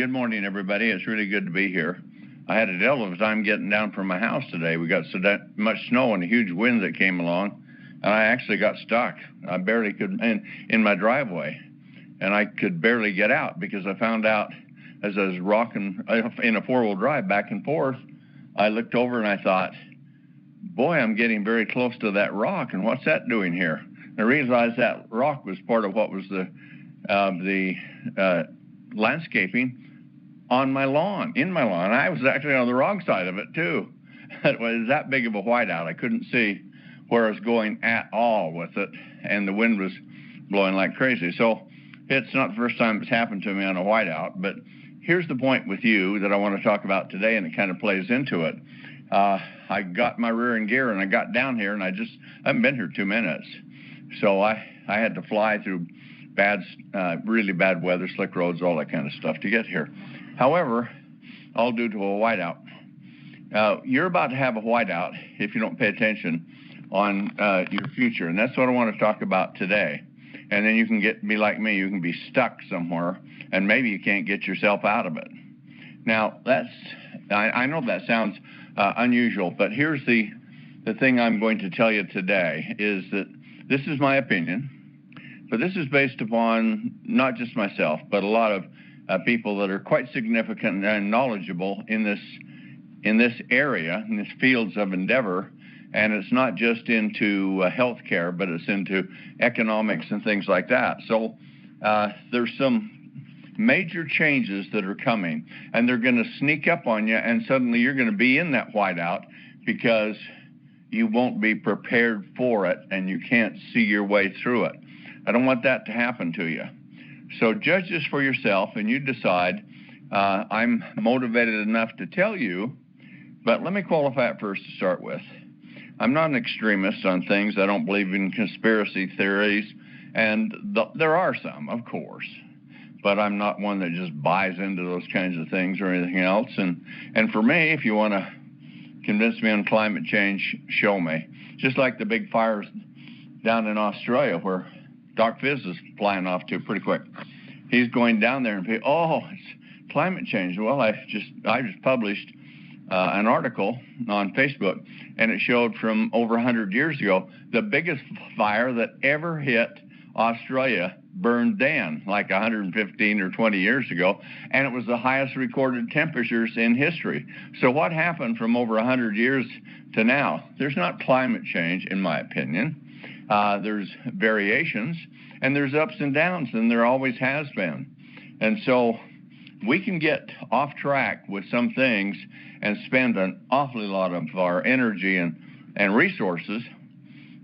Good morning, everybody. It's really good to be here. I had a devil of a time getting down from my house today. We got so much snow and a huge wind that came along, and I actually got stuck. I barely could, in my driveway, and I could barely get out because I found out as I was rocking in a four-wheel drive back and forth, I looked over and I thought, boy, I'm getting very close to that rock, and what's that doing here? And I realized that rock was part of what was the landscaping on my lawn, in my lawn. I was actually on the wrong side of it too. It was that big of a whiteout. I couldn't see where I was going at all with it, and the wind was blowing like crazy. So it's not the first time it's happened to me on a whiteout, but here's the point with you that I want to talk about today, and it kind of plays into it. I got my rear in gear, and I got down here, and I haven't been here 2 minutes. So I had to fly through really bad weather, slick roads, all that kind of stuff to get here. However, all due to a whiteout. You're about to have a whiteout if you don't pay attention on your future, and that's what I want to talk about today. And then you can be like me, you can be stuck somewhere, and maybe you can't get yourself out of it. Now, I know that sounds unusual, but here's the thing I'm going to tell you today is that this is my opinion, but this is based upon not just myself, but a lot of people that are quite significant and knowledgeable in this area, in these fields of endeavor. And it's not just into healthcare, but it's into economics and things like that. So there's some major changes that are coming, and they're going to sneak up on you, and suddenly you're going to be in that whiteout because you won't be prepared for it, and you can't see your way through it. I don't want that to happen to you. So judge this for yourself, and you decide. I'm motivated enough to tell you, but let me qualify it first to start with. I'm not an extremist on things. I don't believe in conspiracy theories, and there are some, of course, but I'm not one that just buys into those kinds of things or anything else. And for me, if you want to convince me on climate change, show me. Just like the big fires down in Australia where Doc Fizz is flying off to pretty quick. He's going down there and say, oh, it's climate change. Well, I just published an article on Facebook, and it showed from over 100 years ago, the biggest fire that ever hit Australia burned then, like 115 or 20 years ago, and it was the highest recorded temperatures in history. So what happened from over 100 years to now? There's not climate change, in my opinion. There's variations, and there's ups and downs, and there always has been. And so we can get off track with some things and spend an awfully lot of our energy and resources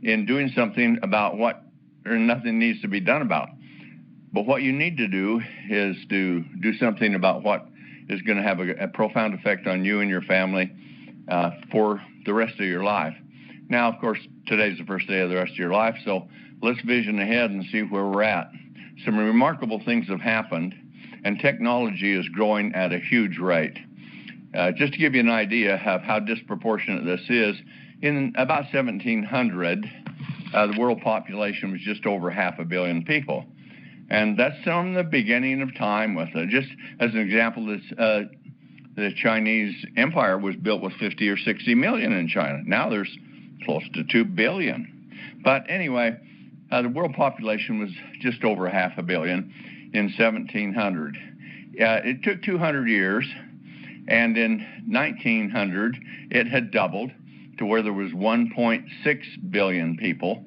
in doing something about what nothing needs to be done about. But what you need to do is to do something about what is going to have a profound effect on you and your family for the rest of your life. Now, of course, today's the first day of the rest of your life, so let's vision ahead and see where we're at. Some remarkable things have happened, and technology is growing at a huge rate. Just to give you an idea of how disproportionate this is, in about 1700, the world population was just over 500 million people. And that's from the beginning of time with it. Just as an example, the Chinese empire was built with 50 or 60 million in China. Now there's close to 2 billion. But anyway, the world population was just over 500 million in 1700. It took 200 years, and in 1900, it had doubled to where there was 1.6 billion people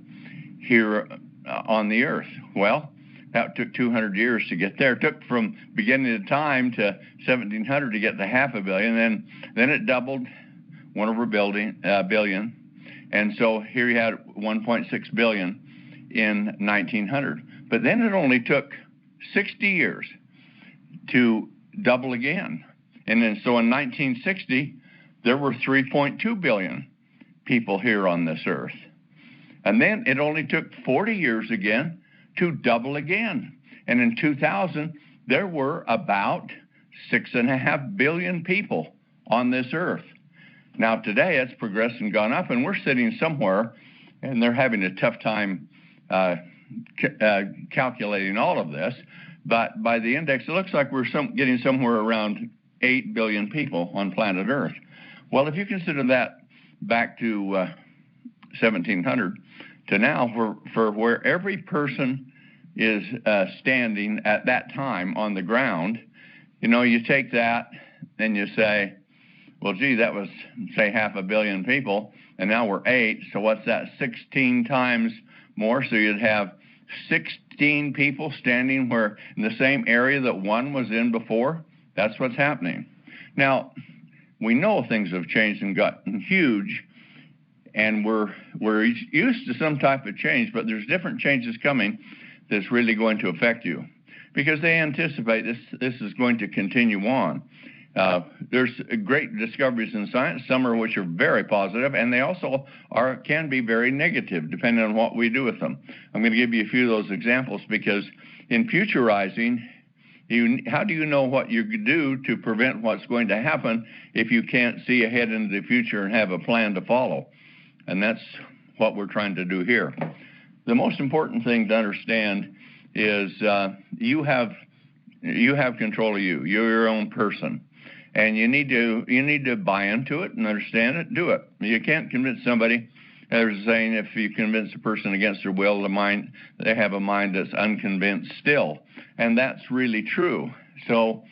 here on the earth. Well, that took 200 years to get there. It took from beginning of time to 1700 to get to 500 million. Then it doubled 1/1 billion. And so here you had 1.6 billion in 1900. But then it only took 60 years to double again. And then so in 1960, there were 3.2 billion people here on this earth. And then it only took 40 years again to double again. And in 2000, there were about 6.5 billion people on this earth. Now today it's progressed and gone up, and we're sitting somewhere, and they're having a tough time calculating all of this, But by the index, it looks like we're getting somewhere around 8 billion people on planet Earth. Well, if you consider that back to 1700 to now, for where every person is standing at that time on the ground, you take that and you say, well, gee, that was, say, 500 million people, and now we're 8, so what's that, 16 times more? So you'd have 16 people standing where in the same area that one was in before. That's what's happening. Now, we know things have changed and gotten huge, and we're used to some type of change, but there's different changes coming that's really going to affect you because they anticipate this is going to continue on. There's great discoveries in science, some of which are very positive, and they also can be very negative depending on what we do with them. I'm going to give you a few of those examples because in futurizing, how do you know what you do to prevent what's going to happen if you can't see ahead into the future and have a plan to follow? And that's what we're trying to do here. The most important thing to understand is you have control of you. You're your own person. And you need to buy into it and understand it, do it. You can't convince somebody. There's a saying, if you convince a person against their will, they have a mind that's unconvinced still. And that's really true. So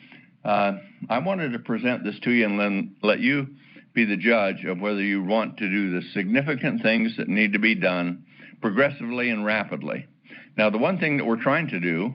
I wanted to present this to you and then let you be the judge of whether you want to do the significant things that need to be done progressively and rapidly. Now, the one thing that we're trying to do,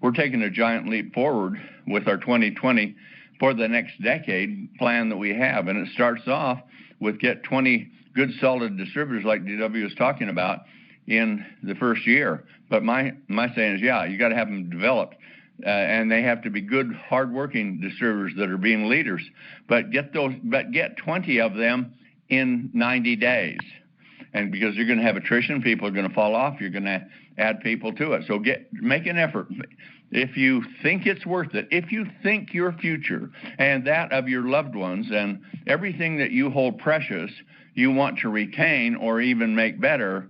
we're taking a giant leap forward with our 2020 for the next decade plan that we have. And it starts off with get 20 good solid distributors like DW was talking about in the first year. But my saying is, yeah, you got to have them developed. And they have to be good, hardworking distributors that are being leaders. But get 20 of them in 90 days. And because you're going to have attrition, people are going to fall off. You're going to add people to it. So make an effort. If you think it's worth it, if you think your future and that of your loved ones and everything that you hold precious, you want to retain or even make better,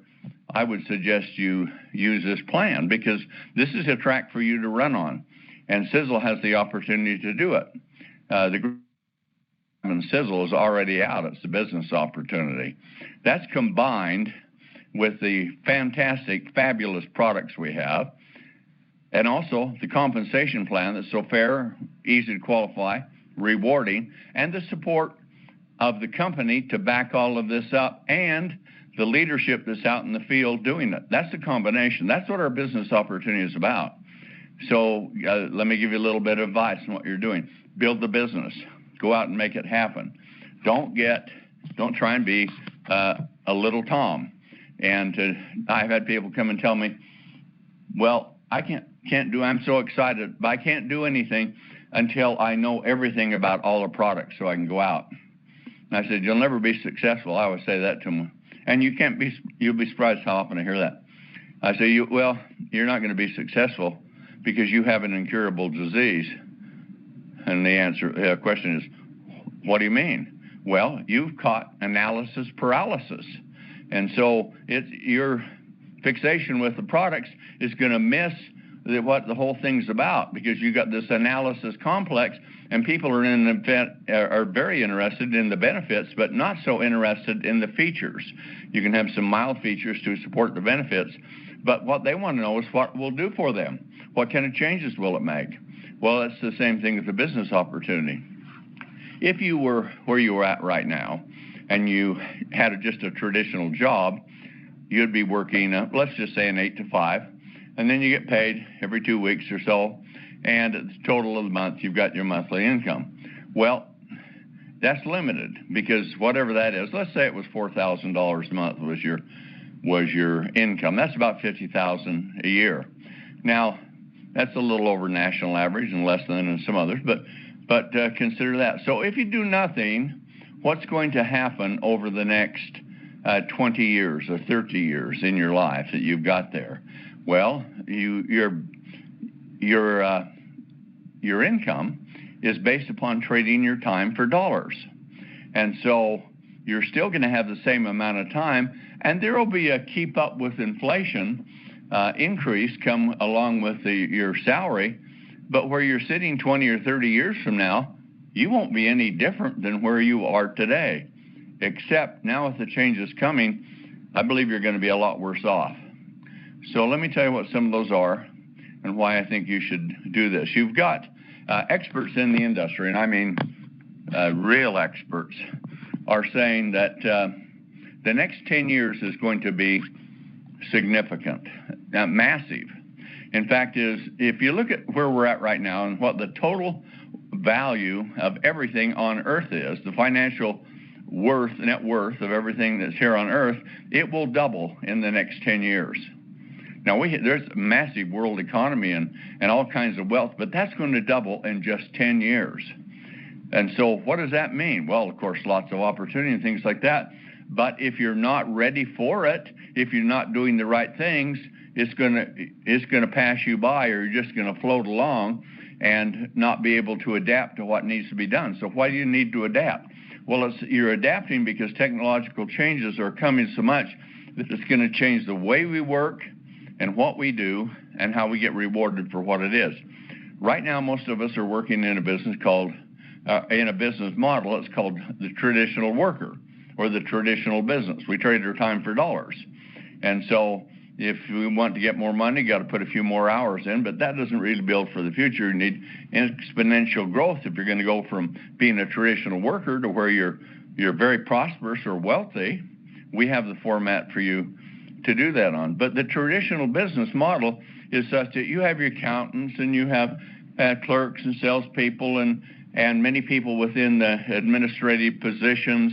I would suggest you use this plan because this is a track for you to run on. And Sizzle has the opportunity to do it. The Sizzle is already out. It's a business opportunity. That's combined with the fantastic, fabulous products we have, and also the compensation plan that's so fair, easy to qualify, rewarding, and the support of the company to back all of this up, and the leadership that's out in the field doing it. That's the combination. That's what our business opportunity is about. So let me give you a little bit of advice on what you're doing. Build the business. Go out and make it happen. Don't try and be a little Tom. And I've had people come and tell me, well, I can't do, I'm so excited, but I can't do anything until I know everything about all the products so I can go out. And I said, you'll never be successful. I always say that to them. And you'll be surprised how often I hear that. I say, you're not going to be successful because you have an incurable disease. And the question is, what do you mean? Well, you've caught analysis paralysis. And so your fixation with the products is going to miss what the whole thing's about because you got this analysis complex, and people are very interested in the benefits, but not so interested in the features. You can have some mild features to support the benefits, but what they want to know is what will do for them. What kind of changes will it make? Well, it's the same thing with the business opportunity. If you were where you are at right now, and you had just a traditional job, you'd be working, let's just say an 8 to 5, and then you get paid every 2 weeks or so, and at the total of the month, you've got your monthly income. Well, that's limited because whatever that is, let's say it was $4,000 a month was your income. That's about $50,000 a year. Now, that's a little over national average and less than in some others, but consider that. So if you do nothing, what's going to happen over the next 20 years or 30 years in your life that you've got there? Well, your income is based upon trading your time for dollars. And so you're still going to have the same amount of time, and there will be a keep up with inflation increase come along with your salary, But where you're sitting 20 or 30 years from now, you won't be any different than where you are today. Except now with the changes coming, I believe you're going to be a lot worse off. So let me tell you what some of those are and why I think you should do this. You've got experts in the industry, and I mean real experts, are saying that the next 10 years is going to be significant, massive. In fact, if you look at where we're at right now and what the total value of everything on earth is, the financial net worth of everything that's here on earth, it will double in the next 10 years. Now, there's a massive world economy and all kinds of wealth, but that's going to double in just 10 years. And so what does that mean? Well, of course, lots of opportunity and things like that. But if you're not ready for it, if you're not doing the right things, it's going to pass you by, or you're just going to float along and not be able to adapt to what needs to be done. So why do you need to adapt? Well, you're adapting because technological changes are coming so much that it's going to change the way we work and what we do and how we get rewarded for what it is. Right now, most of us are working in a business model. It's called the traditional worker or the traditional business. We trade our time for dollars. And so if we want to get more money, you got to put a few more hours in, but that doesn't really build for the future. You need exponential growth if you're going to go from being a traditional worker to where you're very prosperous or wealthy. We have the format for you to do that on. But the traditional business model is such that you have your accountants and you have clerks and salespeople and many people within the administrative positions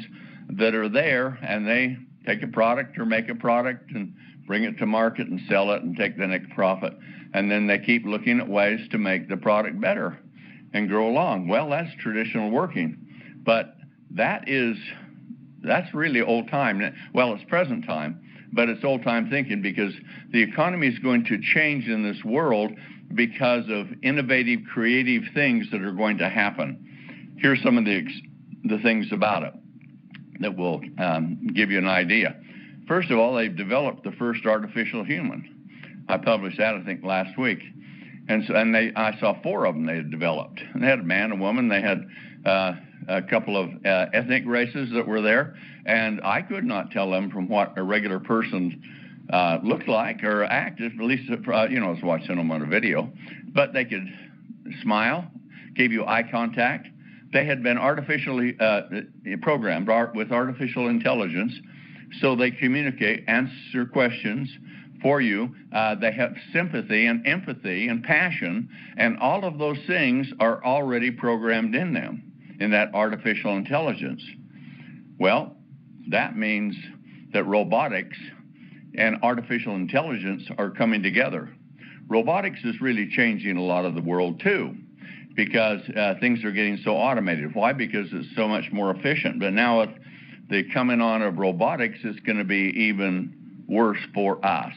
that are there, and they take a product or make a product and bring it to market and sell it and take the next profit. And then they keep looking at ways to make the product better and grow along. Well, that's traditional working. But that's really old time. Well, it's present time, but it's old time thinking, because the economy is going to change in this world because of innovative, creative things that are going to happen. Here's some of the things about it that will give you an idea. First of all, they've developed the first artificial human. I published that, I think, last week. And I saw 4 of them they had developed. And they had a man, a woman, they had a couple of ethnic races that were there, and I could not tell them from what a regular person looked like or acted, at least, I was watching them on a video. But they could smile, gave you eye contact. They had been artificially programmed with artificial intelligence, so they communicate, answer questions for you. They have sympathy and empathy and passion, and all of those things are already programmed in them, in that artificial intelligence. Well, that means that robotics and artificial intelligence are coming together. Robotics is really changing a lot of the world too, because things are getting so automated. Why? Because it's so much more efficient. But now with the coming on of robotics, it's going to be even worse for us.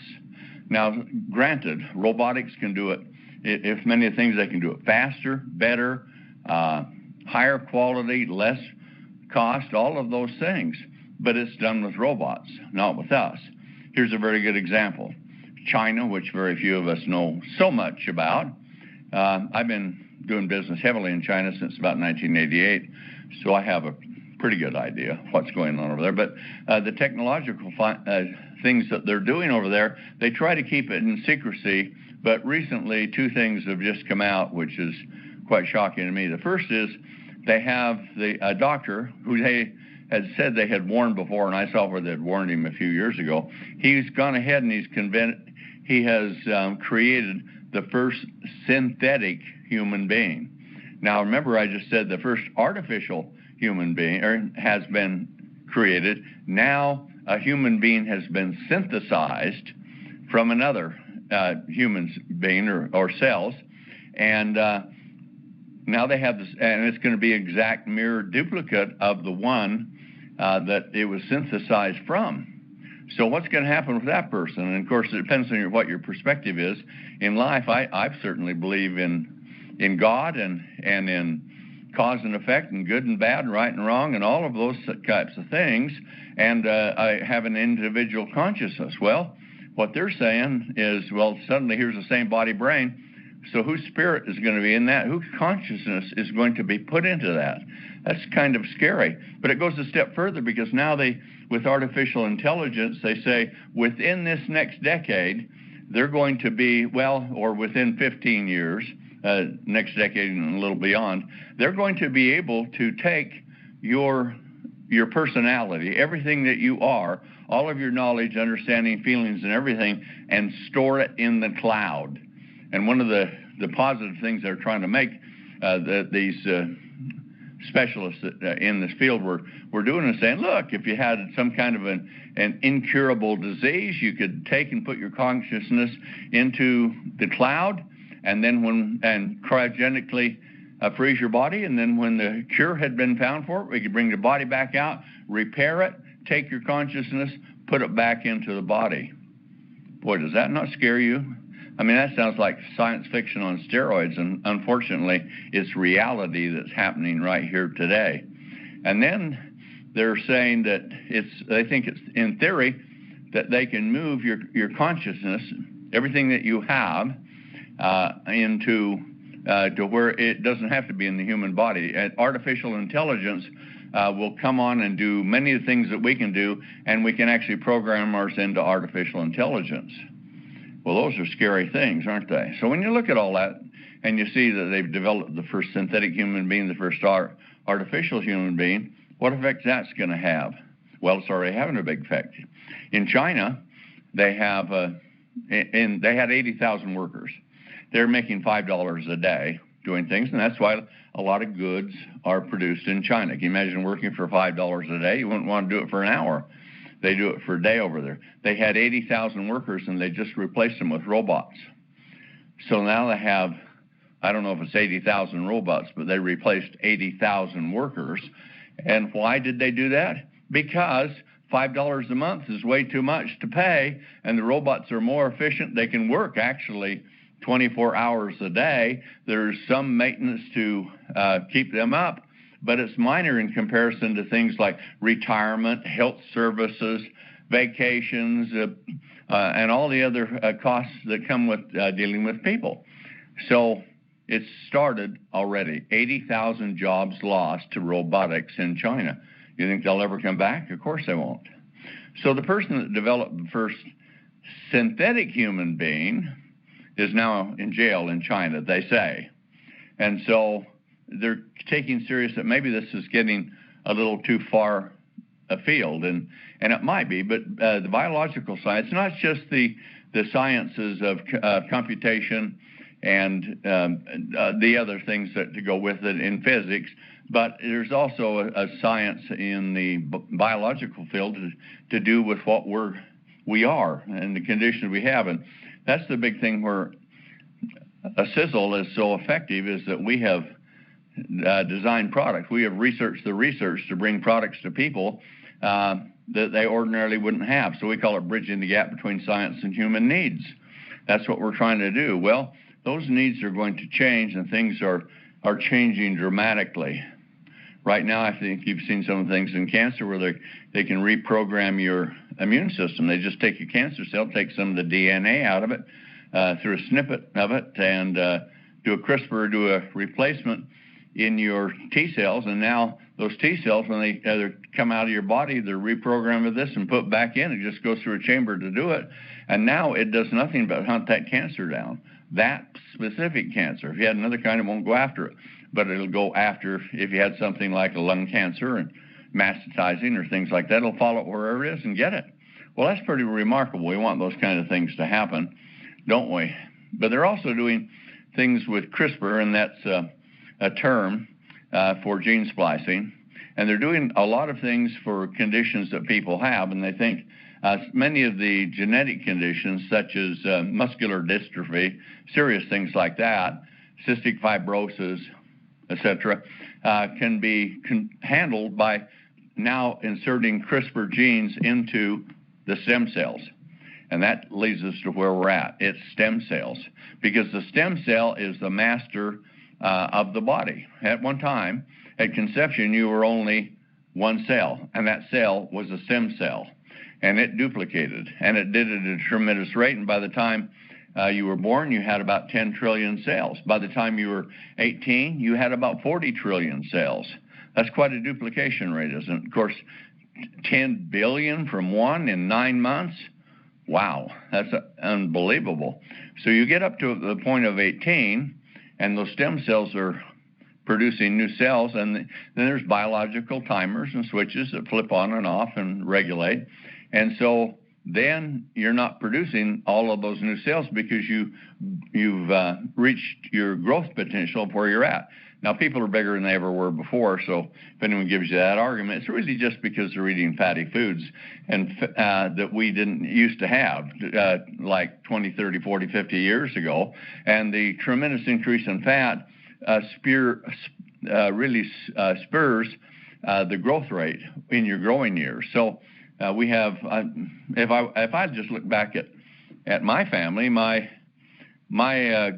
Now, granted, robotics can do it, if many things, they can do it faster, better, higher quality, less cost, all of those things. But it's done with robots, not with us. Here's a very good example. China, which very few of us know so much about. I've been doing business heavily in China since about 1988, so I have a pretty good idea what's going on over there. But the technological things that they're doing over there, they try to keep it in secrecy. But recently, 2 things have just come out, which is quite shocking to me. The first is they have a doctor who they had said they had warned before, and I saw where they had warned him a few years ago. He's gone ahead and he has created the first synthetic human being. Now, remember, I just said the first artificial human being has been created. Now a human being has been synthesized from another human being or cells, and now they have this, and it's going to be exact mirror duplicate of the one that it was synthesized from. So what's going to happen with that person? And of course, it depends on what your perspective is in life. I certainly believe in God and in cause and effect, and good and bad, and right and wrong, and all of those types of things. And I have an individual consciousness. Well, what they're saying is, well, suddenly here's the same body brain. So whose spirit is going to be in that? Whose consciousness is going to be put into that? That's kind of scary. But it goes a step further, because now with artificial intelligence, they say within this next decade, they're going to be, or within 15 years, next decade and a little beyond, they're going to be able to take your personality, everything that you are, all of your knowledge, understanding, feelings, and everything, and store it in the cloud. And one of the positive things they're trying to make, these specialists in this field were doing is saying, look, if you had some kind of an incurable disease, you could take and put your consciousness into the cloud, and then cryogenically freeze your body, and then when the cure had been found for it, we could bring the body back out, repair it, take your consciousness, put it back into the body. Boy, does that not scare you? I mean, that sounds like science fiction on steroids, and unfortunately, it's reality that's happening right here today. And then they're saying that they think it's in theory that they can move your consciousness, everything that you have, into to where it doesn't have to be in the human body. And artificial intelligence will come on and do many of the things that we can do, and we can actually program ours into artificial intelligence. Well, those are scary things, aren't they? So when you look at all that, and you see that they've developed the first synthetic human being, the first artificial human being, what effect that's going to have? Well, it's already having a big effect. In China, they had 80,000 workers. They're making $5 a day doing things, and that's why a lot of goods are produced in China. Can you imagine working for $5 a day? You wouldn't want to do it for an hour. They do it for a day over there. They had 80,000 workers, and they just replaced them with robots. So now they have, I don't know if it's 80,000 robots, but they replaced 80,000 workers. And why did they do that? Because $5 a month is way too much to pay, and the robots are more efficient. They can work actually 24 hours a day. There's some maintenance to keep them up, but it's minor in comparison to things like retirement, health services, vacations, and all the other costs that come with dealing with people. So it's started already. 80,000 jobs lost to robotics in China. You think they'll ever come back? Of course they won't. So the person that developed the first synthetic human being is now in jail in China, they say. And so they're taking serious that maybe this is getting a little too far afield, and it might be, but the biological science, not just the sciences of computation and the other things that to go with it in physics, but there's also a science in the biological field to do with what we are and the conditions we have. And that's the big thing where a sizzle is so effective, is that we have designed products. We have researched the research to bring products to people that they ordinarily wouldn't have. So we call it bridging the gap between science and human needs. That's what we're trying to do. Well, those needs are going to change, and things are changing dramatically. Right now, I think you've seen some of the things in cancer where they can reprogram your immune system. They just take a cancer cell, take some of the DNA out of it, through a snippet of it, and do a CRISPR, do a replacement in your T cells, and now those T cells, when they come out of your body, they're reprogrammed with this and put back in. It just goes through a chamber to do it, and now it does nothing but hunt that cancer down, that specific cancer. If you had another kind, it won't go after it, but it'll go after, if you had something like a lung cancer and mastitizing or things like that, it'll follow it wherever it is and get it. Well, that's pretty remarkable. We want those kind of things to happen, don't we? But they're also doing things with CRISPR, and that's a term for gene splicing. And they're doing a lot of things for conditions that people have, and they think many of the genetic conditions, such as muscular dystrophy, serious things like that, cystic fibrosis, etc., can be handled by now inserting CRISPR genes into the stem cells. And that leads us to where we're at. It's stem cells, because the stem cell is the master of the body. At one time, at conception, you were only one cell, and that cell was a stem cell, and it duplicated, and it did it at a tremendous rate, and by the time you were born, you had about 10 trillion cells. By the time you were 18, you had about 40 trillion cells. That's quite a duplication rate, isn't it? Of course, 10 billion from one in 9 months. Wow, that's unbelievable. So you get up to the point of 18, and those stem cells are producing new cells, and then there's biological timers and switches that flip on and off and regulate. And so then you're not producing all of those new cells because you've reached your growth potential of where you're at. Now, people are bigger than they ever were before, so if anyone gives you that argument, it's really just because they're eating fatty foods and that we didn't used to have like 20, 30, 40, 50 years ago. And the tremendous increase in fat really spurs the growth rate in your growing years. So we have, if I just look back at my family, my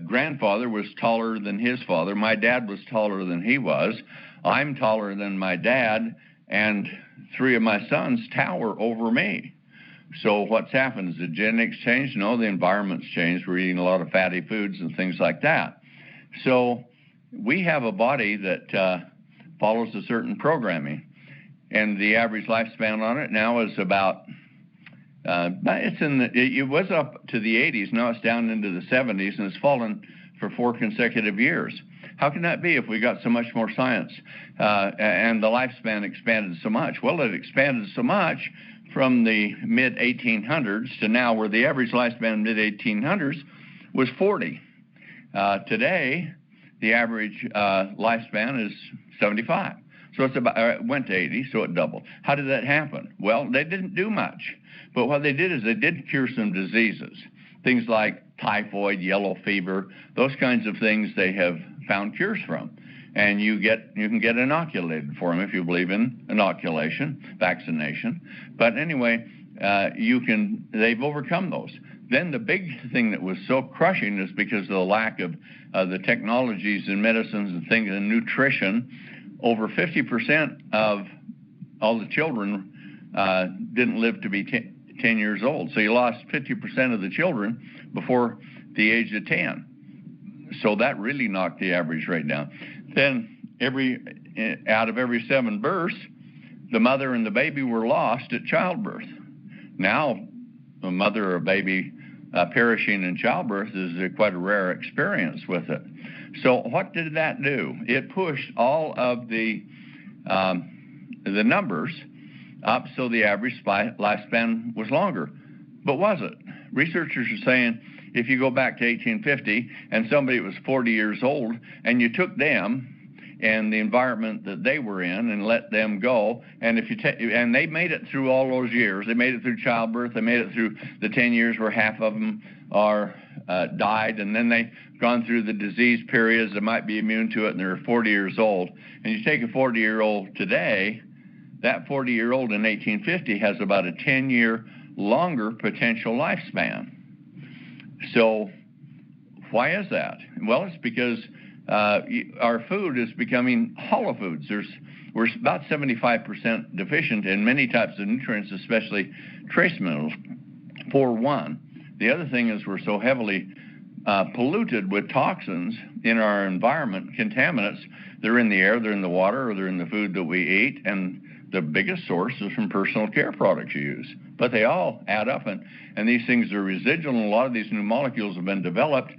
grandfather was taller than his father. My dad was taller than he was. I'm taller than my dad, and 3 of my sons tower over me. So what's happened? Has the genetics changed? No, the environment's changed. We're eating a lot of fatty foods and things like that. So we have a body that follows a certain programming, and the average lifespan on it now is about it was up to the 80s, now it's down into the 70s, and it's fallen for 4 consecutive years. How can that be if we got so much more science and the lifespan expanded so much? Well, it expanded so much from the mid-1800s to now, where the average lifespan in the mid-1800s was 40. Today, the average lifespan is 75. So it went to 80, so it doubled. How did that happen? Well, they didn't do much. But what they did is they did cure some diseases, things like typhoid, yellow fever, those kinds of things they have found cures from. And you can get inoculated for them if you believe in inoculation, vaccination. But anyway, they've overcome those. Then the big thing that was so crushing is because of the lack of the technologies and medicines and things and nutrition. Over 50% of all the children didn't live to be 10 years old. So you lost 50% of the children before the age of 10. So that really knocked the average rate down. Then out of every 7 births, the mother and the baby were lost at childbirth. Now, a mother or a baby perishing in childbirth is quite a rare experience with it. So what did that do? It pushed all of the numbers up, so the average lifespan was longer. But was it? Researchers are saying if you go back to 1850 and somebody was 40 years old and you took them and the environment that they were in and let them go, and and they made it through all those years. They made it through childbirth. They made it through the 10 years where half of them are died, and then they've gone through the disease periods that might be immune to it, and they're 40 years old. And you take a 40-year-old today, that 40-year-old in 1850 has about a 10-year longer potential lifespan. So why is that? Well, it's because our food is becoming hollow foods. We're about 75% deficient in many types of nutrients, especially trace minerals, for one. The other thing is we're so heavily polluted with toxins in our environment, contaminants. They're in the air, they're in the water, or they're in the food that we eat, and the biggest source is from personal care products you use. But they all add up, and these things are residual, and a lot of these new molecules have been developed.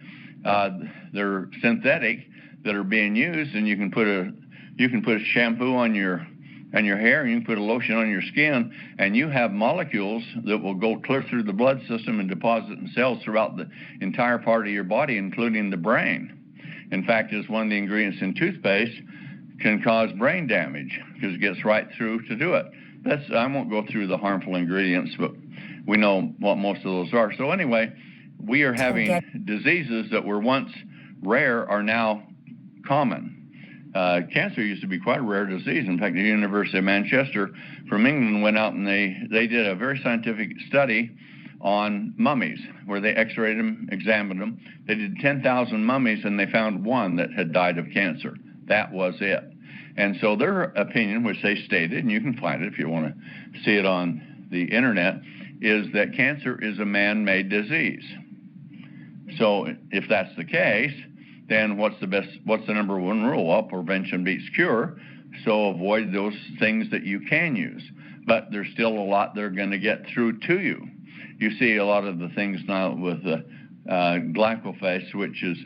They're synthetic that are being used, and you can put a shampoo on your hair, and you can put a lotion on your skin, and you have molecules that will go clear through the blood system and deposit in cells throughout the entire part of your body, including the brain. In fact, it's one of the ingredients in toothpaste can cause brain damage because it gets right through to do it. I won't go through the harmful ingredients, but we know what most of those are. So anyway, we are having diseases that were once rare are now common. Cancer used to be quite a rare disease. In fact, the University of Manchester from England went out and they did a very scientific study on mummies where they x-rayed them, examined them. They did 10,000 mummies and they found one that had died of cancer. That was it. And so their opinion, which they stated, and you can find it if you want to see it on the internet, is that cancer is a man-made disease. So if that's the case, then what's the number one rule? Well, prevention beats cure. So avoid those things that you can use. But there's still a lot they're going to get through to you. You see a lot of the things now with the glyphosate, which is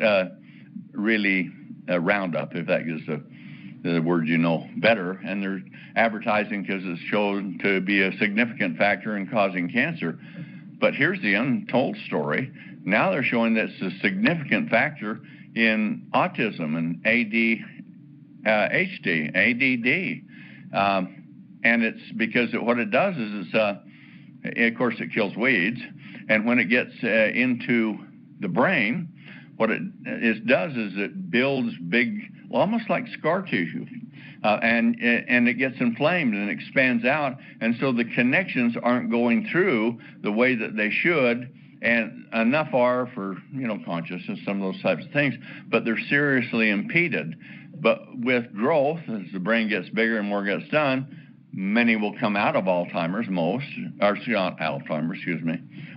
really Roundup, if that is the word you know better, and they're advertising because it's shown to be a significant factor in causing cancer. But here's the untold story. Now they're showing that it's a significant factor in autism and ADD. And it's because what it does is of course, it kills weeds. And when it gets into the brain, what it does is it builds big, almost like scar tissue. And it gets inflamed and expands out. And so the connections aren't going through the way that they should. And enough are for, consciousness, some of those types of things, but they're seriously impeded. But with growth, as the brain gets bigger and more gets done, many will come out of Alzheimer's, not Alzheimer's,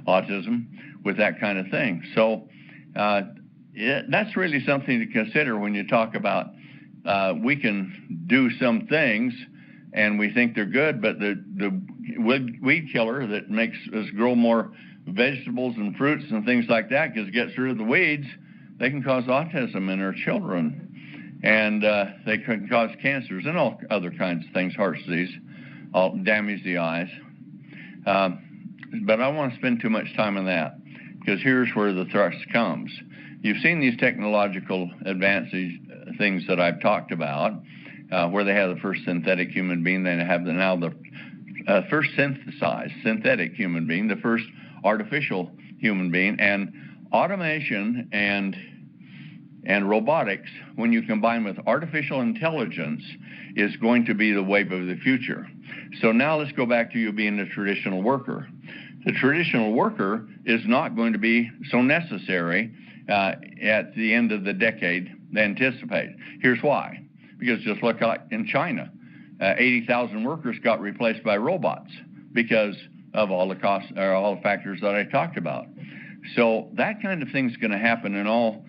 autism, with that kind of thing. So that's really something to consider when you talk about we can do some things and we think they're good, but the weed killer that makes us grow more vegetables and fruits and things like that, because it gets rid of the weeds, they can cause autism in our children. And they can cause cancers and all other kinds of things, heart disease, all damage the eyes. But I don't want to spend too much time on that, because here's where the thrust comes. You've seen these technological advances, things that I've talked about, where they have the first synthetic human being, they have now the first synthesized synthetic human being, the first artificial human being, and automation and robotics, when you combine with artificial intelligence, is going to be the wave of the future. So now let's go back to you being a traditional worker. The traditional worker is not going to be so necessary at the end of the decade they anticipate. Here's why. Because just look like in China, 80,000 workers got replaced by robots because of all the costs or all the factors that I talked about. So that kind of thing is going to happen in all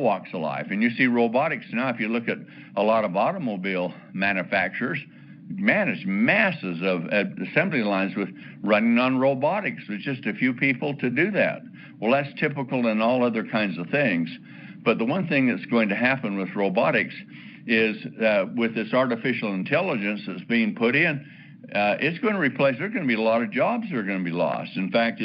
walks of life. And you see robotics now, if you look at a lot of automobile manufacturers, man, it's masses of assembly lines with running on robotics with just a few people to do that. Well, that's typical in all other kinds of things. But the one thing that's going to happen with robotics is with this artificial intelligence that's being put in, it's going to replace, there's going to be a lot of jobs that are going to be lost. In fact,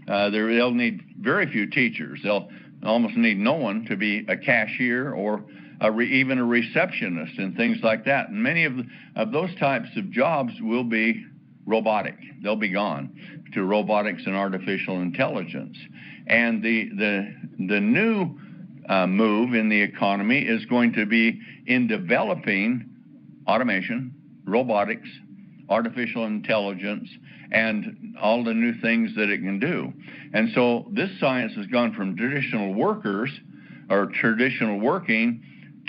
they'll need very few teachers. They'll almost need no one to be a cashier or even a receptionist and things like that. And many of those types of jobs will be robotic. They'll be gone to robotics and artificial intelligence. And the new move in the economy is going to be in developing automation, robotics, artificial intelligence, and all the new things that it can do. And so this science has gone from traditional workers or traditional working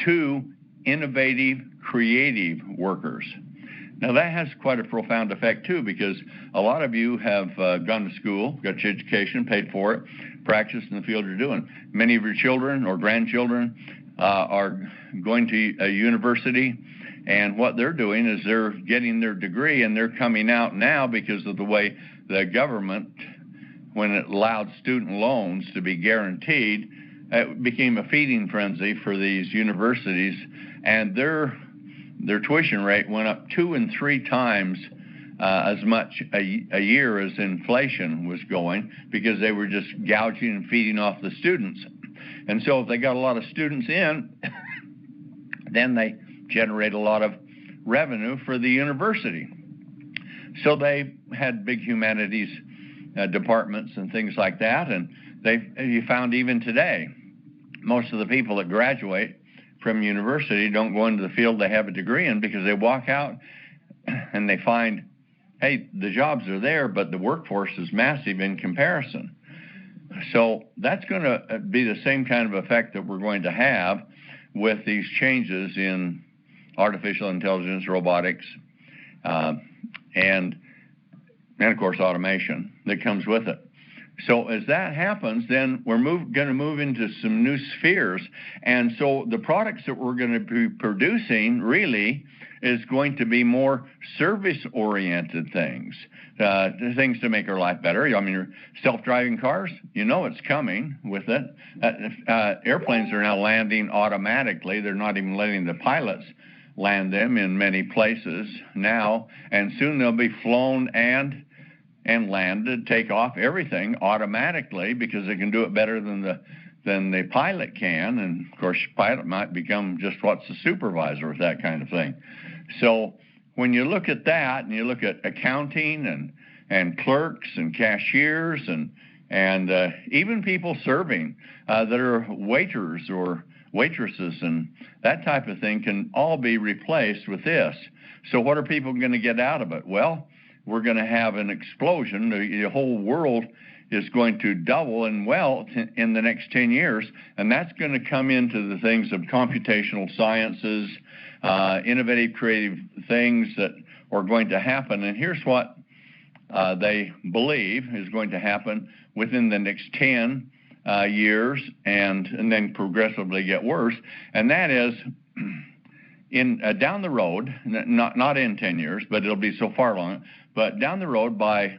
to innovative, creative workers. Now that has quite a profound effect too, because a lot of you have gone to school, got your education, paid for it, practiced in the field you're doing. Many of your children or grandchildren are going to a university, and what they're doing is they're getting their degree, and they're coming out now because of the way the government, when it allowed student loans to be guaranteed, it became a feeding frenzy for these universities, and their tuition rate went up 2 and 3 times as much a year as inflation was going, because they were just gouging and feeding off the students. And so if they got a lot of students in, then they generate a lot of revenue for the university. So they had big humanities departments and things like that, and you found even today, most of the people that graduate from university don't go into the field they have a degree in, because they walk out and they find, hey, the jobs are there, but the workforce is massive in comparison. So that's going to be the same kind of effect that we're going to have with these changes in artificial intelligence, robotics, and of course automation that comes with it. So as that happens, then we're going to move into some new spheres. And so the products that we're going to be producing really is going to be more service-oriented things, things to make our life better. I mean, self-driving cars, you know it's coming with it. Airplanes are now landing automatically. They're not even letting the pilots land them in many places now, and soon they'll be flown and landed, take off, everything automatically, because they can do it better than the pilot can. And of course, pilot might become just what's the supervisor with that kind of thing. So when you look at that, and you look at accounting and clerks and cashiers and even people serving that are waiters or waitresses and that type of thing can all be replaced with this. So what are people going to get out of it? Well, we're going to have an explosion. The whole world is going to double in wealth in the next 10 years, and that's going to come into the things of computational sciences, innovative, creative things that are going to happen. And here's what they believe is going to happen within the next 10 years, and then progressively get worse. And that is down the road, not in 10 years, but it'll be so far along, but down the road by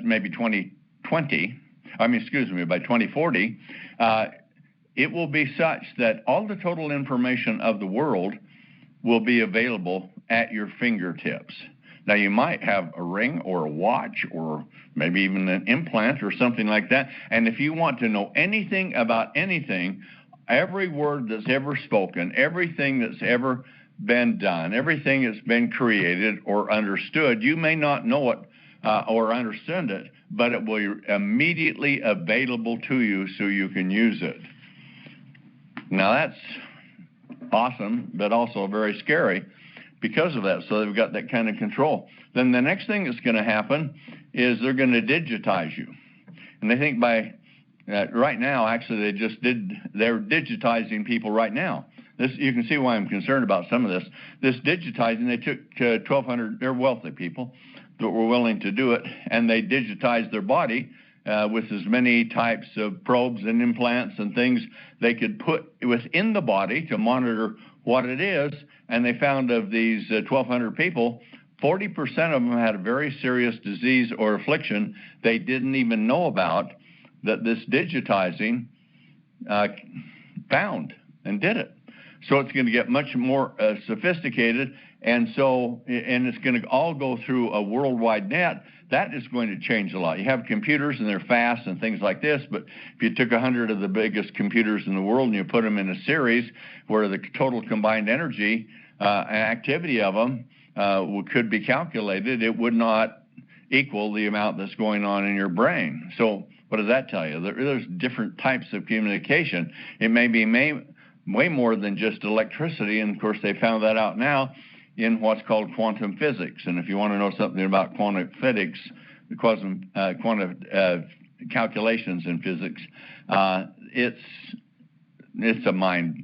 maybe 2040, it will be such that all the total information of the world will be available at your fingertips. Now, you might have a ring or a watch or maybe even an implant or something like that, and if you want to know anything about anything, every word that's ever spoken, everything that's ever been done, everything that's been created or understood, you may not know it or understand it, but it will be immediately available to you so you can use it. Now, that's awesome, but also very scary because of that. So they've got that kind of control. Then the next thing that's going to happen is they're going to digitize you. And they think by right now, actually, they're digitizing people right now. This, you can see why I'm concerned about some of this. This digitizing, they took 1,200, they're wealthy people that were willing to do it, and they digitized their body with as many types of probes and implants and things they could put within the body to monitor what it is. And they found of these 1,200 people, 40% of them had a very serious disease or affliction they didn't even know about, that this digitizing found and did it. So it's going to get much more sophisticated, and it's going to all go through a worldwide net. That is going to change a lot. You have computers, and they're fast and things like this, but if you took 100 of the biggest computers in the world and you put them in a series where the total combined energy activity of them could be calculated, it would not equal the amount that's going on in your brain. So what does that tell you? There's different types of communication. It may be way more than just electricity, and of course they found that out now in what's called quantum physics. And if you want to know something about quantum physics, quantum calculations in physics, it's a mind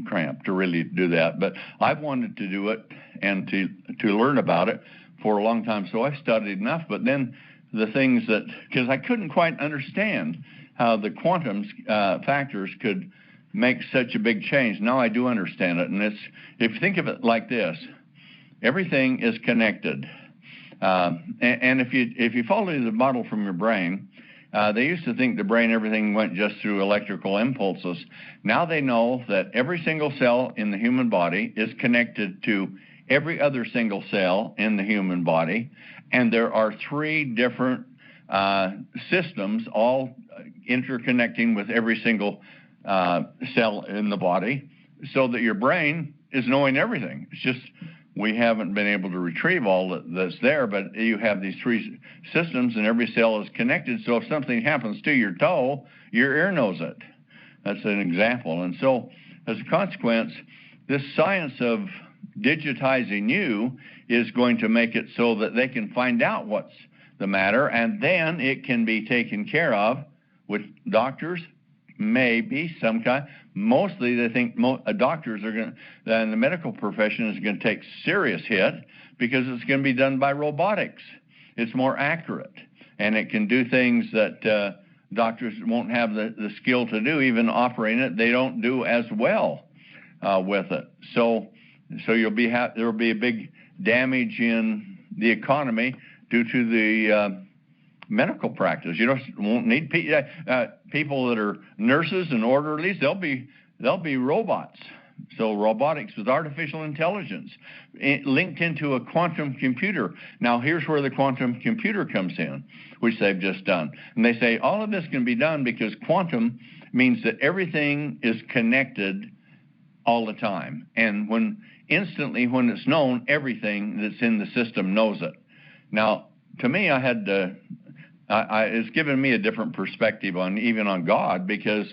cramp to really do that. But I've wanted to do it and to learn about it for a long time, so I've studied enough. But then the things that, because I couldn't quite understand how the quantum factors could make such a big change. Now I do understand it, and if you think of it like this, everything is connected. And if you follow the model from your brain, they used to think the brain, everything went just through electrical impulses. Now they know that every single cell in the human body is connected to every other single cell in the human body, and there are 3 different systems all interconnecting with every single cell in the body, so that your brain is knowing everything. It's just we haven't been able to retrieve all that's there, but you have these 3 systems, and every cell is connected. So if something happens to your toe, your ear knows it. That's an example. And so as a consequence, this science of digitizing you is going to make it so that they can find out what's the matter, and then it can be taken care of with doctors, maybe some kind. Mostly they think doctors are going to, and the medical profession is going to take serious hit because it's going to be done by robotics. It's more accurate, and it can do things that doctors won't have the skill to do, even operating it. They don't do as well with it. So there will be a big damage in the economy due to the medical practice. You won't need people that are nurses and orderlies. They'll be robots. So robotics with artificial intelligence linked into a quantum computer. Now here's where the quantum computer comes in, which they've just done. And they say all of this can be done because quantum means that everything is connected all the time. And when it's known, everything that's in the system knows it. Now, to me, it's given me a different perspective on God, because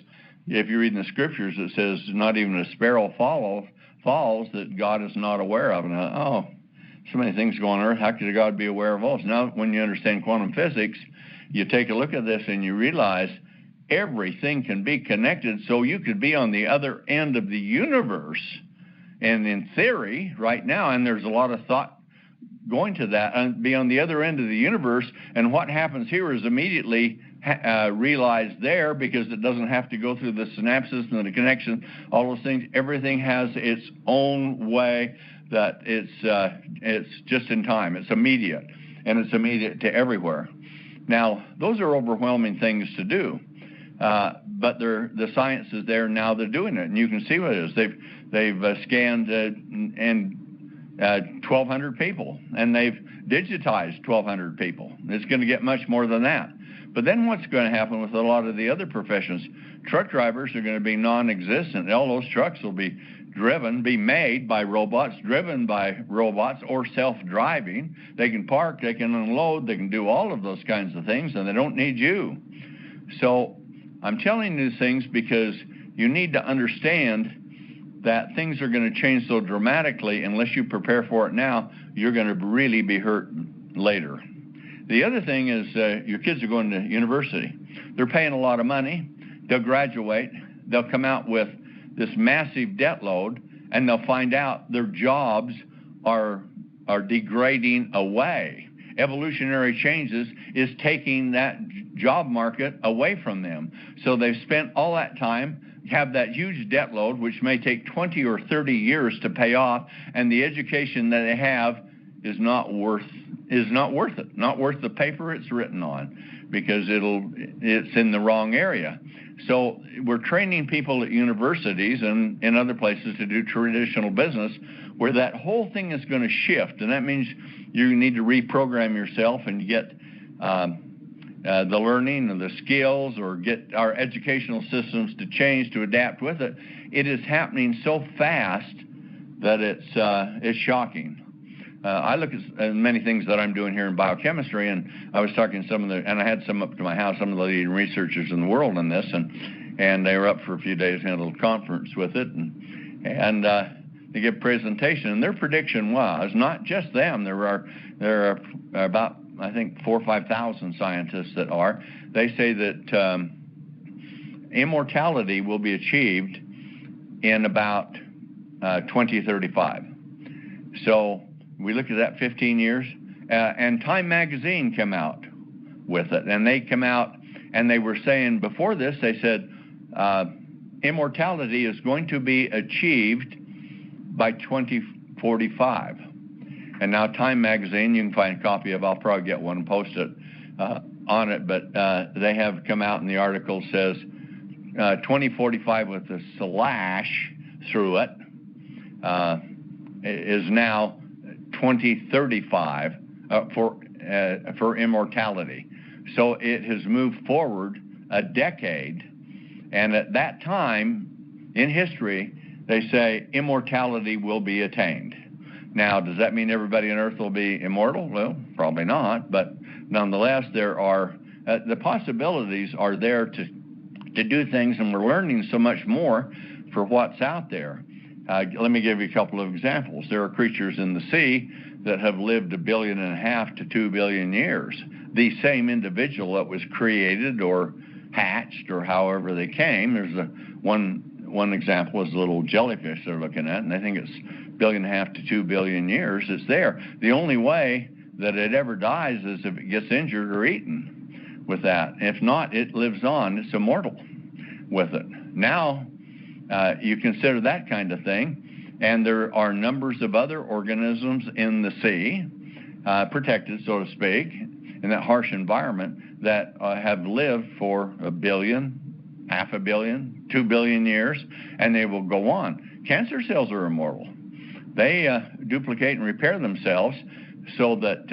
if you read in the scriptures, it says not even a sparrow falls that God is not aware of. And so many things go on earth. How could God be aware of all? Now, when you understand quantum physics, you take a look at this and you realize everything can be connected. So you could be on the other end of the universe, and in theory, right now, and there's a lot of thought going to that, and be on the other end of the universe, and what happens here is immediately realized there, because it doesn't have to go through the synapses and the connection, all those things. Everything has its own way that it's just in time. It's immediate, and it's immediate to everywhere. Now, those are overwhelming things to do, but the science is there now. They're doing it, and you can see what it is. They've scanned 1,200 people, and they've digitized 1,200 people. It's going to get much more than that. But then what's going to happen with a lot of the other professions? Truck drivers are going to be non-existent. All those trucks will be made by robots, driven by robots, or self-driving. They can park, they can unload, they can do all of those kinds of things, and they don't need you. So I'm telling you these things because you need to understand that things are going to change so dramatically. Unless you prepare for it now, you're going to really be hurt later. The other thing is your kids are going to university. They're paying a lot of money. They'll graduate. They'll come out with this massive debt load, and they'll find out their jobs are degrading away. Evolutionary changes is taking that job market away from them. So they've spent all that time, have that huge debt load, which may take 20 or 30 years to pay off, and the education that they have is not worth it, not worth the paper it's written on, because it's in the wrong area. So we're training people at universities and in other places to do traditional business, where that whole thing is going to shift, and that means you need to reprogram yourself and get the learning and the skills, or get our educational systems to change, to adapt with it. It is happening so fast that it's shocking. I look at many things that I'm doing here in biochemistry, and I was talking to and I had some up to my house, some of the leading researchers in the world in this, and they were up for a few days and had a little conference with it, and they give a presentation, and their prediction was, not just them, there are about, I think, 4,000 or 5,000 scientists that are. They say that immortality will be achieved in about 2035. So we looked at that 15 years, and Time magazine came out with it, and they come out and they were saying before this, they said immortality is going to be achieved by 2045. And now Time magazine, you can find a copy of, I'll probably get one and post it on it, but they have come out, and the article says 2045 with a slash through it is now 2035 for immortality. So it has moved forward a decade, and at that time in history, they say immortality will be attained. Now, does that mean everybody on earth will be immortal? Well, probably not, but nonetheless, there are the possibilities are there to do things, and we're learning so much more for what's out there. Let me give you a couple of examples. There are creatures in the sea that have lived 1.5 billion to 2 billion years. The same individual that was created or hatched or however they came. There's one example is a little jellyfish they're looking at, and they think it's 1.5 billion to 2 billion years. It's there. The only way that it ever dies is if it gets injured or eaten. with that. If not, it lives on. It's immortal with it. Now, you consider that kind of thing, and there are numbers of other organisms in the sea, protected, so to speak, in that harsh environment that have lived for 1 billion, 500 million, 2 billion years, and they will go on. Cancer cells are immortal. They duplicate and repair themselves so that,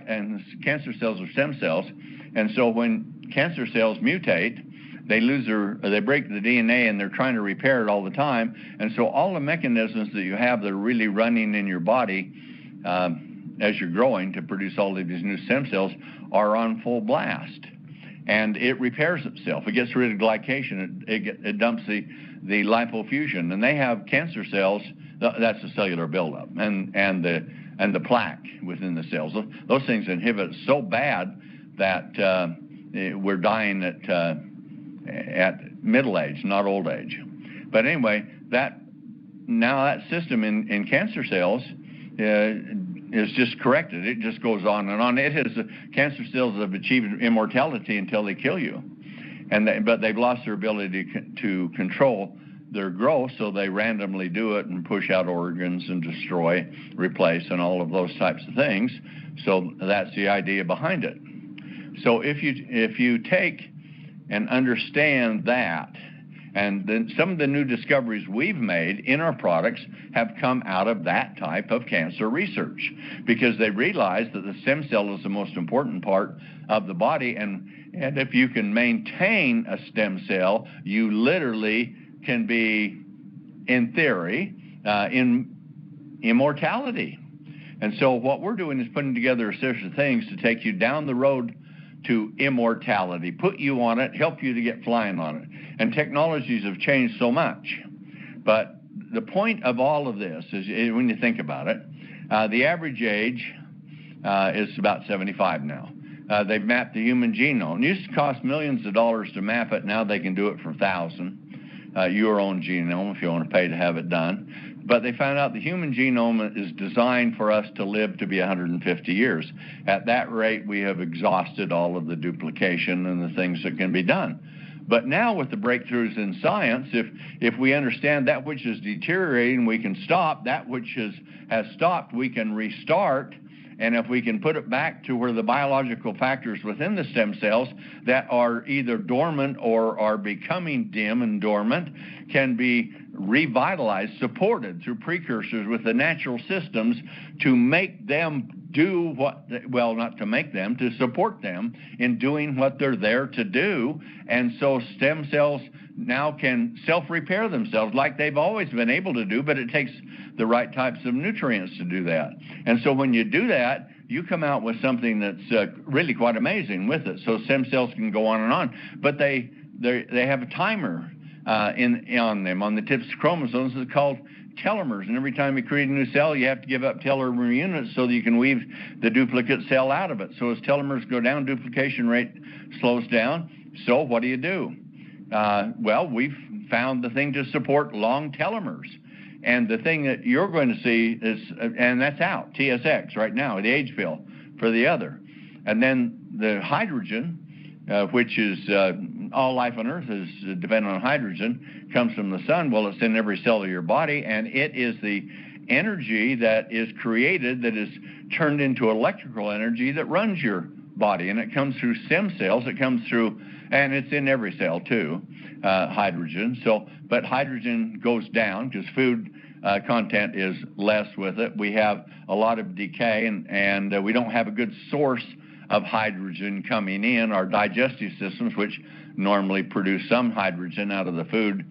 and cancer cells are stem cells, and so when cancer cells mutate, they break the DNA, and they're trying to repair it all the time. And so all the mechanisms that you have that are really running in your body as you're growing to produce all of these new stem cells are on full blast. And it repairs itself. It gets rid of glycation. It dumps the lipofuscin. And they have cancer cells. That's the cellular buildup and the plaque within the cells. Those things inhibit so bad that we're dying at middle age, not old age. But anyway, that system in cancer cells is just corrected. It just goes on and on. Cancer cells have achieved immortality until they kill you, but they've lost their ability to control their growth, so they randomly do it and push out organs and destroy, replace, and all of those types of things. So that's the idea behind it. So if you take and understand that, and then some of the new discoveries we've made in our products have come out of that type of cancer research, because they realize that the stem cell is the most important part of the body, and if you can maintain a stem cell, you literally can be, in theory, in immortality. And so what we're doing is putting together a series of things to take you down the road to immortality, put you on it, help you to get flying on it. And technologies have changed so much. But the point of all of this is, when you think about it, the average age is about 75 now. They've mapped the human genome. It used to cost millions of dollars to map it. Now they can do it for $1,000. Your own genome, if you want to pay to have it done. But they found out the human genome is designed for us to live to be 150 years. At that rate, we have exhausted all of the duplication and the things that can be done. But now with the breakthroughs in science, if we understand that which is deteriorating, we can stop. That which has stopped, we can restart. And if we can put it back to where the biological factors within the stem cells that are either dormant or are becoming dim and dormant can be revitalized, supported through precursors with the natural systems to make them do not to make them, to support them in doing what they're there to do. And so stem cells now can self-repair themselves like they've always been able to do, but it takes the right types of nutrients to do that. And so when you do that, you come out with something that's really quite amazing with it. So stem cells can go on and on, but they have a timer on them, on the tips of chromosomes. It's called telomeres, and every time you create a new cell, you have to give up telomere units so that you can weave the duplicate cell out of it. So as telomeres go down, duplication rate slows down. So what do? Well, we've found the thing to support long telomeres. And the thing that you're going to see is, and that's out, TSX right now, the age fill for the other. And then the hydrogen, which is all life on Earth is dependent on hydrogen, comes from the sun. Well, it's in every cell of your body, and it is the energy that is created that is turned into electrical energy that runs your body. And it comes through stem cells. It comes through, and it's in every cell too, hydrogen. But hydrogen goes down because food content is less with it. We have a lot of decay, and we don't have a good source of hydrogen coming in. Our digestive systems, which normally produce some hydrogen out of the food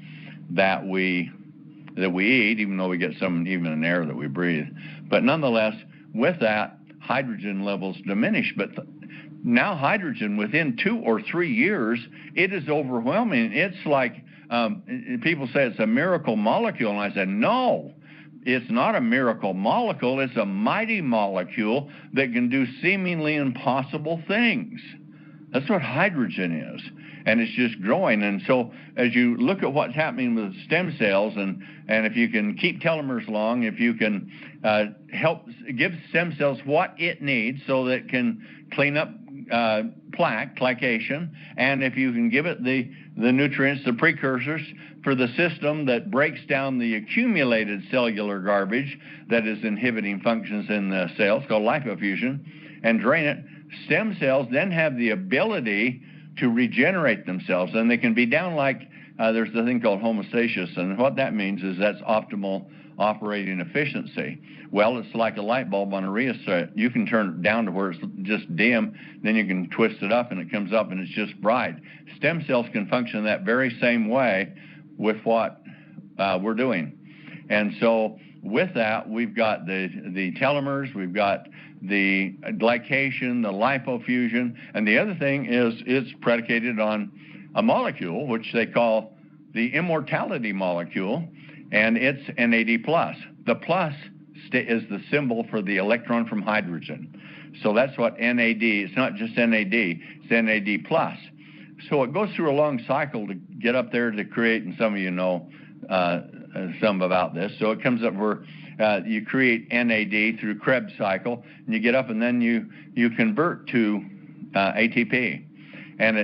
that we eat, even though we get some even in air that we breathe. But nonetheless, with that, hydrogen levels diminish. But now hydrogen, within 2 or 3 years, it is overwhelming. It's like, people say it's a miracle molecule, and I said, no, it's not a miracle molecule. It's a mighty molecule that can do seemingly impossible things. That's what hydrogen is, and it's just growing. And so as you look at what's happening with stem cells, and if you can keep telomeres long, if you can help give stem cells what it needs so that it can clean up plaque, glycation, and if you can give it the nutrients, the precursors for the system that breaks down the accumulated cellular garbage that is inhibiting functions in the cells, called lipofuscin, and drain it, stem cells then have the ability to regenerate themselves, and they can be down like, there's a thing called homeostasis, and what that means is that's optimal operating efficiency. Well, it's like a light bulb on a rheostat. You can turn it down to where it's just dim, then you can twist it up and it comes up and it's just bright. Stem cells can function that very same way with what we're doing. And so with that, we've got the telomeres, we've got the glycation, the lipofuscin, and the other thing is it's predicated on a molecule which they call the immortality molecule, and it's NAD+. The plus is the symbol for the electron from hydrogen. So that's what NAD, it's not just NAD, it's NAD+. So it goes through a long cycle to get up there to create, and some of you know some about this. So it comes up where you create NAD through Krebs cycle, and you get up and then you convert to ATP. And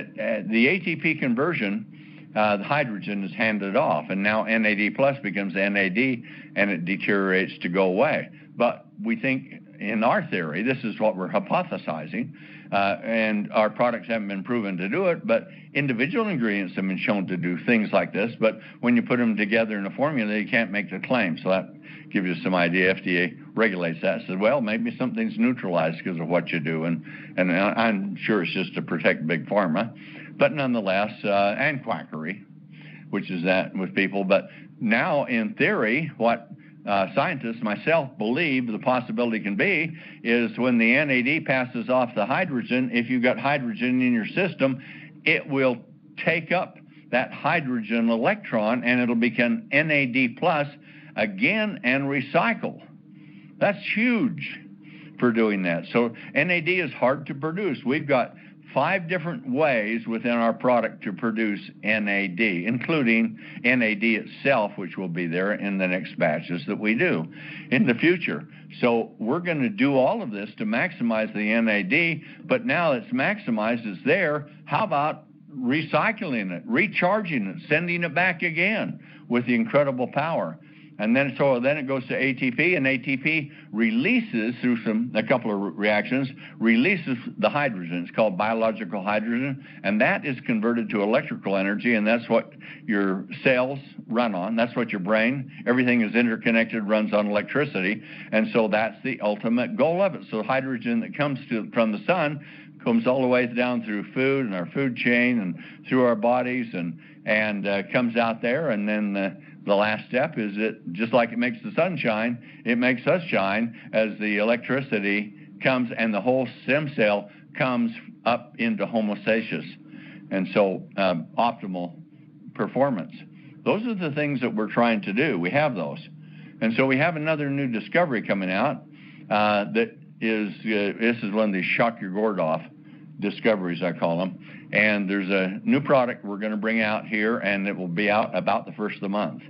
the ATP conversion, the hydrogen is handed off, and now NAD+ becomes NAD, and it deteriorates to go away. But we think, in our theory, this is what we're hypothesizing, and our products haven't been proven to do it, but individual ingredients have been shown to do things like this. But when you put them together in a formula, you can't make the claim. So that gives you some idea. FDA regulates that. Says, well, maybe something's neutralized because of what you do, and I'm sure it's just to protect big pharma. But nonetheless, and quackery, which is that with people. But now, in theory, what scientists, myself, believe the possibility can be is when the NAD passes off the hydrogen, if you've got hydrogen in your system, it will take up that hydrogen electron and it'll become NAD+ again and recycle. That's huge for doing that. So NAD is hard to produce. We've got 5 different ways within our product to produce NAD, including NAD itself, which will be there in the next batches that we do in the future. So we're going to do all of this to maximize the NAD, but now it's maximized, it's there. How about recycling it, recharging it, sending it back again with the incredible power? And then it goes to ATP, and ATP releases through a couple of reactions, releases the hydrogen. It's called biological hydrogen, and that is converted to electrical energy, and that's what your cells run on. That's what your brain, everything is interconnected, runs on electricity, and so that's the ultimate goal of it. So hydrogen that comes from the sun comes all the way down through food and our food chain and through our bodies and comes out there, and then the last step is it, just like it makes the sun shine, it makes us shine as the electricity comes and the whole stem cell comes up into homeostasis. And so optimal performance. Those are the things that we're trying to do. We have those. And so we have another new discovery coming out that is, this is one of these shock your gourd off discoveries, I call them. And there's a new product we're going to bring out here, and it will be out about the first of the month.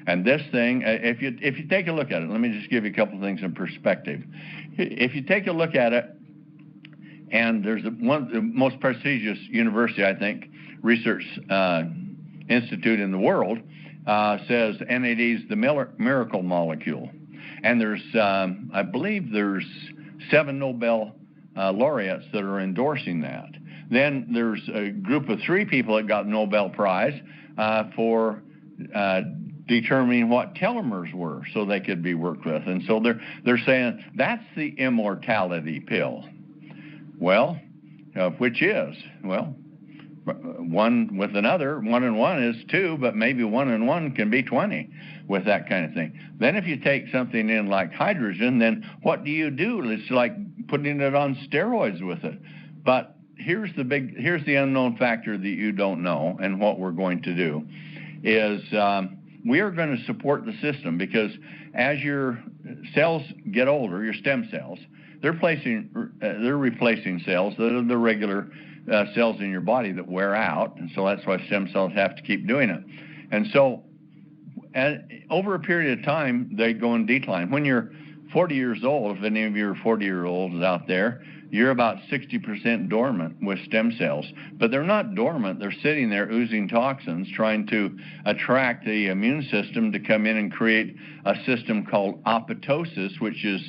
And this thing, if you take a look at it, let me just give you a couple of things in perspective. If you take a look at it, and there's one of the most prestigious university, I think, research institute in the world, says NAD is the miracle molecule. And there's, I believe there's 7 Nobel laureates that are endorsing that. Then there's a group of 3 people that got Nobel Prize for determining what telomeres were so they could be worked with. And so they're saying that's the immortality pill. Well, which is? Well, one with another, 1 and 1 is 2, but maybe 1 and 1 can be 20 with that kind of thing. Then if you take something in like hydrogen, then what do you do? It's like putting it on steroids with it. But here's the unknown factor that you don't know, and what we're going to do is we are going to support the system, because as your cells get older, your stem cells, they're replacing cells that are the regular cells in your body that wear out, and so that's why stem cells have to keep doing it. And so over a period of time, they go in decline. When you're 40 years old, if any of you are 40-year-olds out there, you're about 60% dormant with stem cells. But they're not dormant. They're sitting there oozing toxins, trying to attract the immune system to come in and create a system called apoptosis, which is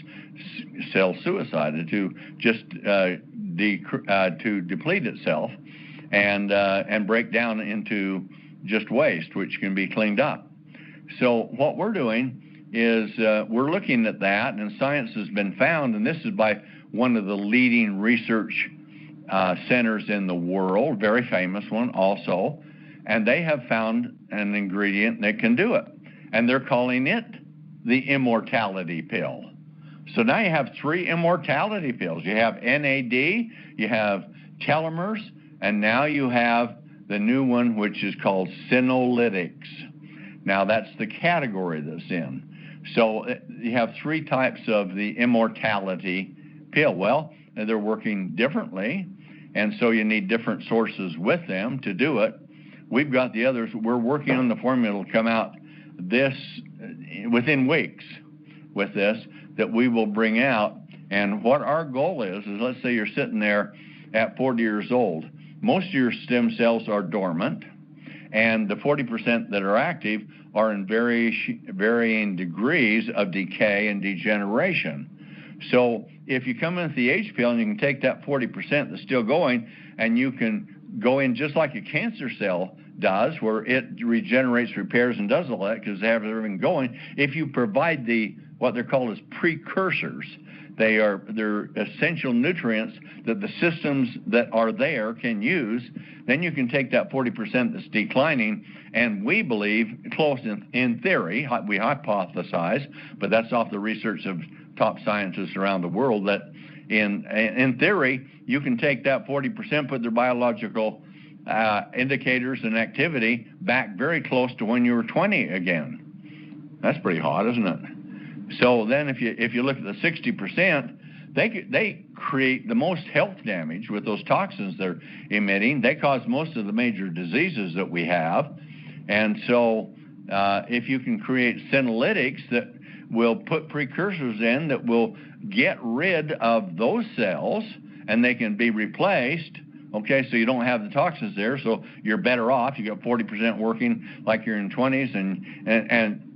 cell suicide, to just to deplete itself and break down into just waste, which can be cleaned up. So what we're doing is we're looking at that, and science has been found, and this is by one of the leading research centers in the world, very famous one also, and they have found an ingredient that can do it, and they're calling it the immortality pill. So now you have 3 immortality pills. You have NAD, you have telomeres, and now you have the new one, which is called senolytics. Now that's the category that's in. So you have 3 types of the immortality pill. Well, they're working differently, and so you need different sources with them to do it. We've got the others. We're working on the formula to come out this within weeks with this that we will bring out. And what our goal is let's say you're sitting there at 40 years old. Most of your stem cells are dormant, and the 40% that are active are in varying degrees of decay and degeneration. So if you come in with the H pill and you can take that 40% that's still going, and you can go in just like a cancer cell does, where it regenerates, repairs, and does all that because they have everything going. If you provide what they're called as precursors, they're essential nutrients that the systems that are there can use, then you can take that 40% that's declining, and we believe, close in theory, we hypothesize, but that's off the research of top scientists around the world, that in theory, you can take that 40%, put their biological indicators and activity back very close to when you were 20 again. That's pretty hot, isn't it? So then if you look at the 60%, they create the most health damage with those toxins they're emitting. They cause most of the major diseases that we have. And so if you can create senolytics that will put precursors in that will get rid of those cells and they can be replaced, okay, so you don't have the toxins there, so you're better off. You got 40% working like you're in 20s,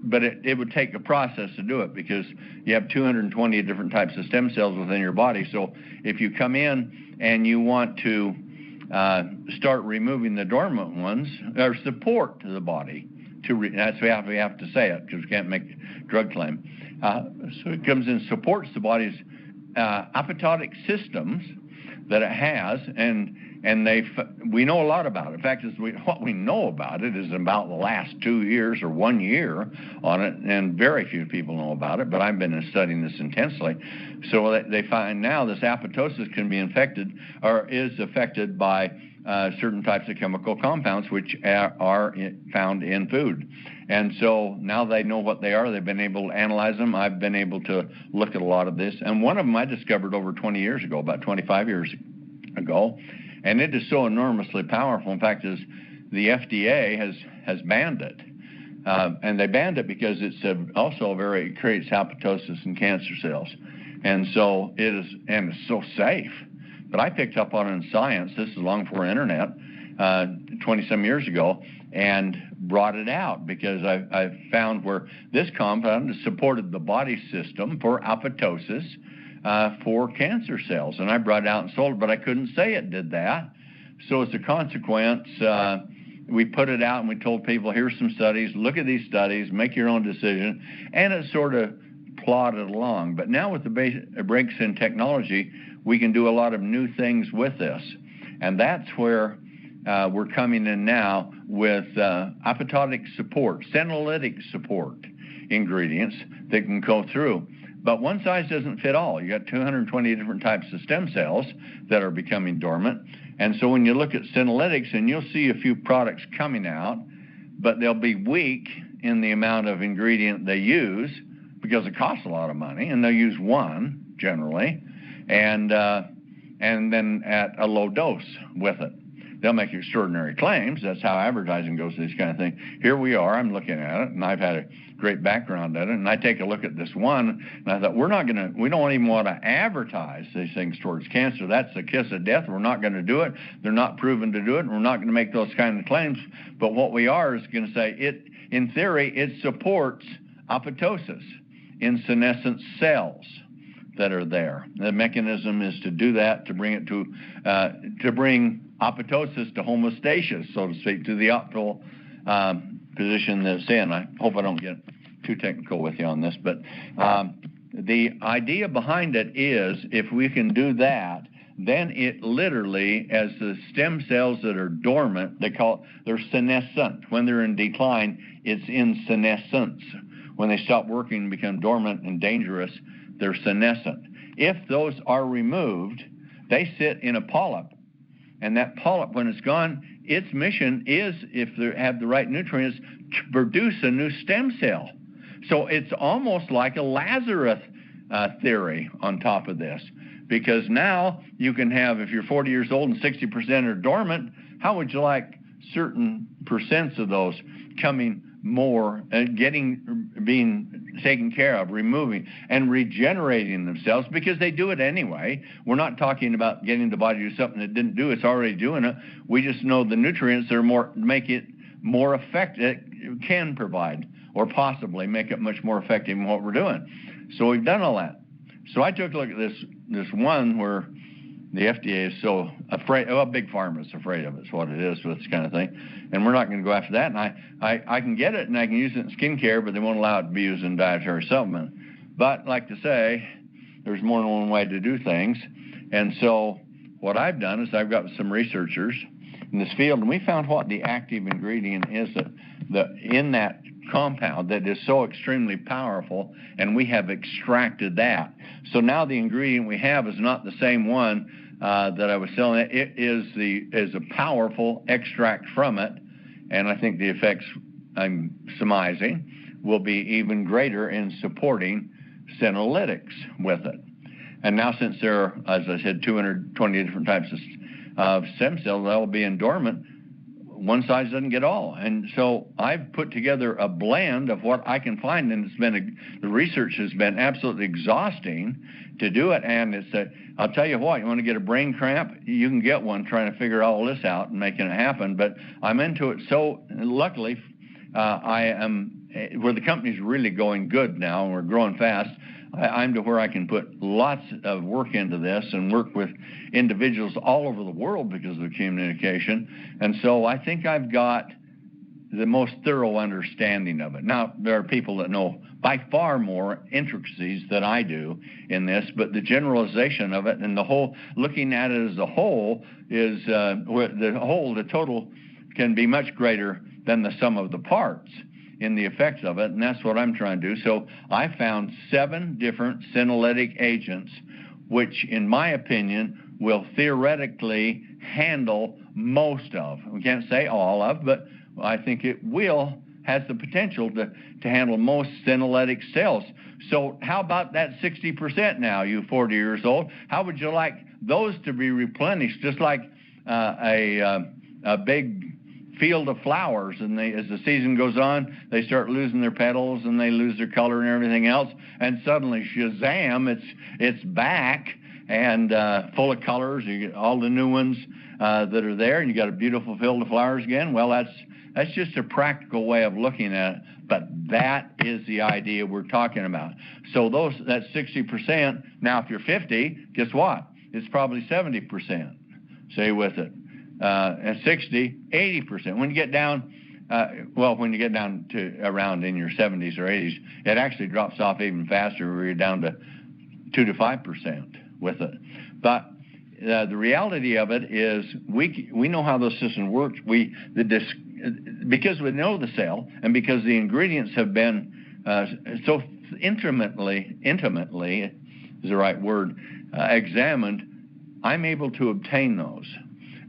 but it would take a process to do it because you have 220 different types of stem cells within your body. So if you come in and you want to start removing the dormant ones, or support to the body, that's how we have to say it because we can't make a drug claim. So it comes in, supports the body's apoptotic systems that it has, and we know a lot about it. In fact, what we know about it is about the last 2 years or 1 year on it, and very few people know about it, but I've been studying this intensely. So they find now this apoptosis can be infected or is affected by certain types of chemical compounds which are found in food. And so now they know what they are. They've been able to analyze them. I've been able to look at a lot of this. And one of them I discovered over 20 years ago, about 25 years ago. And it is so enormously powerful. In fact, the FDA has banned it. And they banned it because it's it creates apoptosis in cancer cells. And so it's so safe. But I picked up on it in science, this is long before internet, 20-some years ago, and brought it out because I found where this compound supported the body system for apoptosis for cancer cells. And I brought it out and sold it, but I couldn't say it did that. So as a consequence, we put it out and we told people, here's some studies, look at these studies, make your own decision, and it sort of plodded along. But now with the breaks in technology, we can do a lot of new things with this. And that's where we're coming in now with apoptotic support, senolytic support ingredients that can go through. But one size doesn't fit all. You got 220 different types of stem cells that are becoming dormant. And so when you look at senolytics, and you'll see a few products coming out, but they'll be weak in the amount of ingredient they use because it costs a lot of money, and they'll use one generally, and then at a low dose with it. they'll make extraordinary claims. That's how advertising goes to this kind of thing. Here we are, I'm looking at it, and I've had a great background at it, and I take a look at this one, and I thought, we don't even want to advertise these things towards cancer. That's the kiss of death. We're not going to do it. They're not proven to do it, and we're not going to make those kind of claims. But what we are is going to say, in theory, it supports apoptosis in senescent cells that are there. The mechanism is to do that, to bring it to bring apoptosis to homeostasis, so to speak, to the optimal position that it's in. I hope I don't get too technical with you on this, but the idea behind it is if we can do that, then it literally, as the stem cells that are dormant, they're senescent. When they're in decline, it's in senescence. When they stop working and become dormant and dangerous, they're senescent. If those are removed, they sit in a polyp. And that polyp, when it's gone, its mission is, if they have the right nutrients, to produce a new stem cell. So it's almost like a Lazarus theory on top of this. Because now you can have, if you're 40 years old and 60% are dormant, how would you like certain percents of those coming more, being taken care of, removing and regenerating themselves, because they do it anyway. We're not talking about getting the body to do something it didn't do. It's already doing it. We just know the nutrients that are make it more effective, can provide, or possibly make it much more effective in what we're doing. So we've done all that. So I took a look at this one where the FDA is so afraid, big pharma is afraid of it, is what it is with this kind of thing. And we're not going to go after that. And I can get it and I can use it in skincare, but they won't allow it to be used in dietary supplement. But like to say, there's more than one way to do things. And so what I've done is I've got some researchers in this field, and we found what the active ingredient is in that compound that is so extremely powerful, and we have extracted that. So now the ingredient we have is not the same one that I was selling. It is a powerful extract from it, and I think the effects I'm surmising will be even greater in supporting senolytics with it. And now since there are, as I said, 220 different types of stem cells that will be in dormant, one size doesn't get all. And so I've put together a blend of what I can find, and the research has been absolutely exhausting to do it. And I'll tell you what, you want to get a brain cramp, you can get one trying to figure all this out and making it happen. But I'm into it. So luckily, I am, where the company's really going good now and we're growing fast, I'm to where I can put lots of work into this and work with individuals all over the world because of the communication. And so I think I've got the most thorough understanding of it. Now, there are people that know by far more intricacies than I do in this, but the generalization of it and the whole, looking at it as a whole, is the total can be much greater than the sum of the parts in the effects of it, and that's what I'm trying to do. So I found 7 different senolytic agents, which, in my opinion, will theoretically handle most of. We can't say all of, but I think it has the potential to handle most senolytic cells. So how about that 60% now, you 40 years old? How would you like those to be replenished, just like a big field of flowers, and as the season goes on, they start losing their petals and they lose their color and everything else, and suddenly, shazam, it's back and full of colors. You get all the new ones that are there, and you got a beautiful field of flowers again. Well, that's just a practical way of looking at it, but that is the idea we're talking about. So that 60%, now if you're 50, guess what? It's probably 70%. Say with it. And 60, 80%. When you get down, when you get down to around in your 70s or 80s, it actually drops off even faster where you're down to 2 to 5% with it. But the reality of it is we know how those systems work. Because we know the cell, and because the ingredients have been so intimately is the right word, examined, I'm able to obtain those.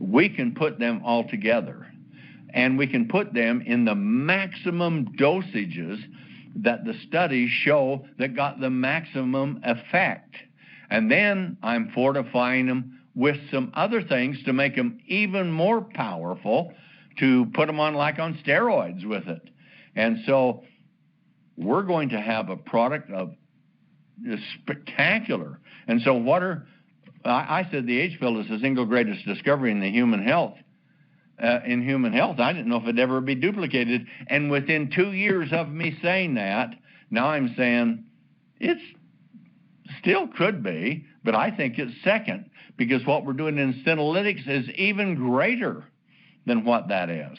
We can put them all together, and we can put them in the maximum dosages that the studies show that got the maximum effect. And then I'm fortifying them with some other things to make them even more powerful, to put them on like on steroids with it. And so we're going to have a product of spectacular. And so I said the age field is the single greatest discovery in the human health. In human health, I didn't know if it'd ever be duplicated. And within 2 years of me saying that, now I'm saying it's still could be, but I think it's second, because what we're doing in senolytics is even greater than what that is.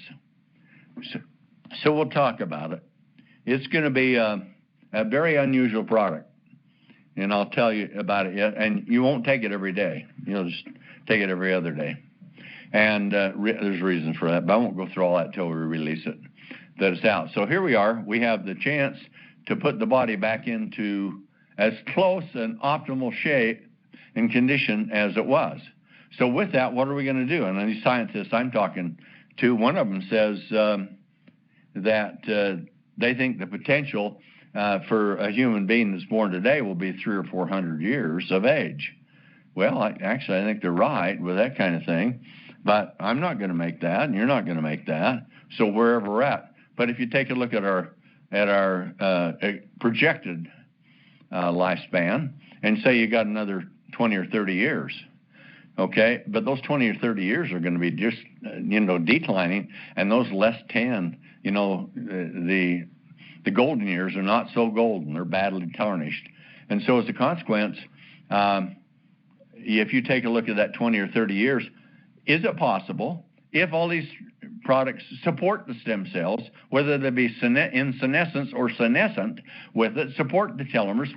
So we'll talk about it. It's going to be a very unusual product, and I'll tell you about it yet. And you won't take it every day. You'll just take it every other day. And there's reasons for that, but I won't go through all that until we release it, that it's out. So here we are. We have the chance to put the body back into as close and optimal shape and condition as it was. So with that, what are we going to do? And these scientists I'm talking to, one of them says that they think the potential for a human being that's born today will be 300 or 400 years of age. Well, actually, I think they're right with that kind of thing. But I'm not going to make that, and you're not going to make that. So wherever we're at. But if you take a look at our projected lifespan, and say you got another 20 or 30 years, okay? But those 20 or 30 years are going to be just declining, and those less 10, the golden years are not so golden; they're badly tarnished. And so as a consequence, if you take a look at that 20 or 30 years. Is it possible, if all these products support the stem cells, whether they be in senescence or senescent with it, support the telomeres,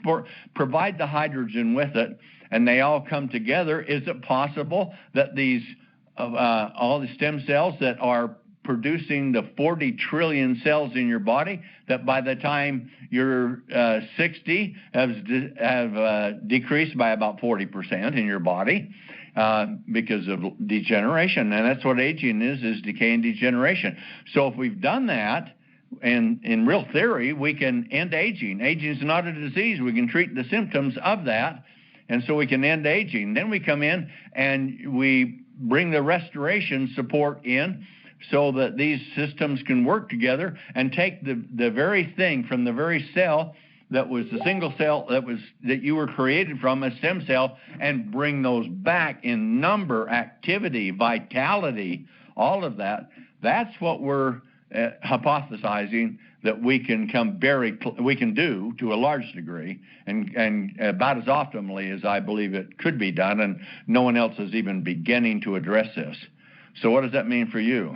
provide the hydrogen with it, and they all come together, is it possible that these all the stem cells that are producing the 40 trillion cells in your body, that by the time you're 60 have decreased by about 40% in your body? Because of degeneration, and that's what aging is decay and degeneration. So if we've done that, and in real theory, we can end aging. Aging is not a disease. We can treat the symptoms of that, and so we can end aging. Then we come in and we bring the restoration support in so that these systems can work together and take the very thing from the very cell that was the single cell that you were created from, a stem cell, and bring those back in number, activity, vitality, all of that. That's what we're hypothesizing that we can do to a large degree, and about as optimally as I believe it could be done, and no one else is even beginning to address this. So what does that mean for you?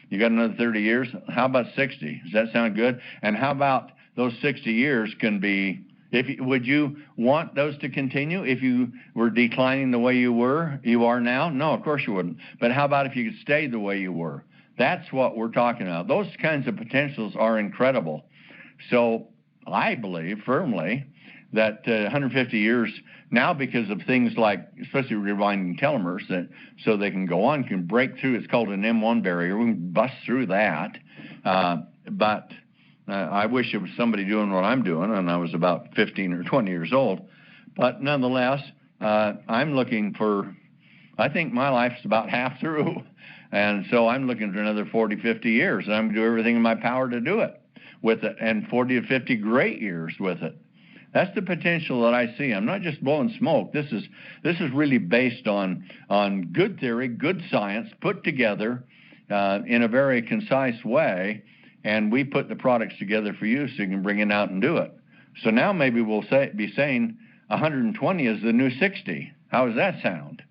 You got another 30 years? How about 60? Does that sound good? And how about those 60 years can be, would you want those to continue if you were declining the way you are now? No, of course you wouldn't. But how about if you could stay the way you were? That's what we're talking about. Those kinds of potentials are incredible. So I believe firmly that 150 years now, because of things like, especially rewinding telomeres, that so they can go on, can break through. It's called an M1 barrier. We can bust through that. But I wish it was somebody doing what I'm doing, and I was about 15 or 20 years old. But nonetheless, I'm looking for, I think my life's about half through, and so I'm looking for another 40, 50 years, and I'm going to do everything in my power to do it with it, and 40 to 50 great years with it. That's the potential that I see. I'm not just blowing smoke. This is really based on good theory, good science, put together in a very concise way, and we put the products together for you so you can bring it out and do it. So now maybe we'll be saying 120 is the new 60. How does that sound?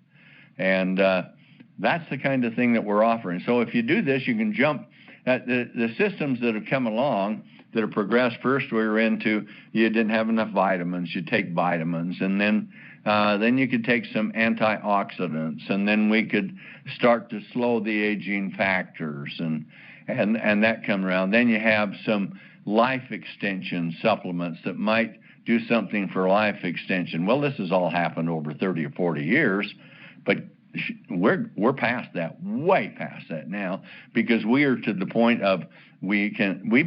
And that's the kind of thing that we're offering. So if you do this, you can jump at the systems that have come along that have progressed. First, we were into you didn't have enough vitamins, you take vitamins, and then you could take some antioxidants, and then we could start to slow the aging factors, and that come around. Then you have some life extension supplements that might do something for life extension. Well, this has all happened over 30 or 40 years, but we're past that, way past that now, because we are to the point of we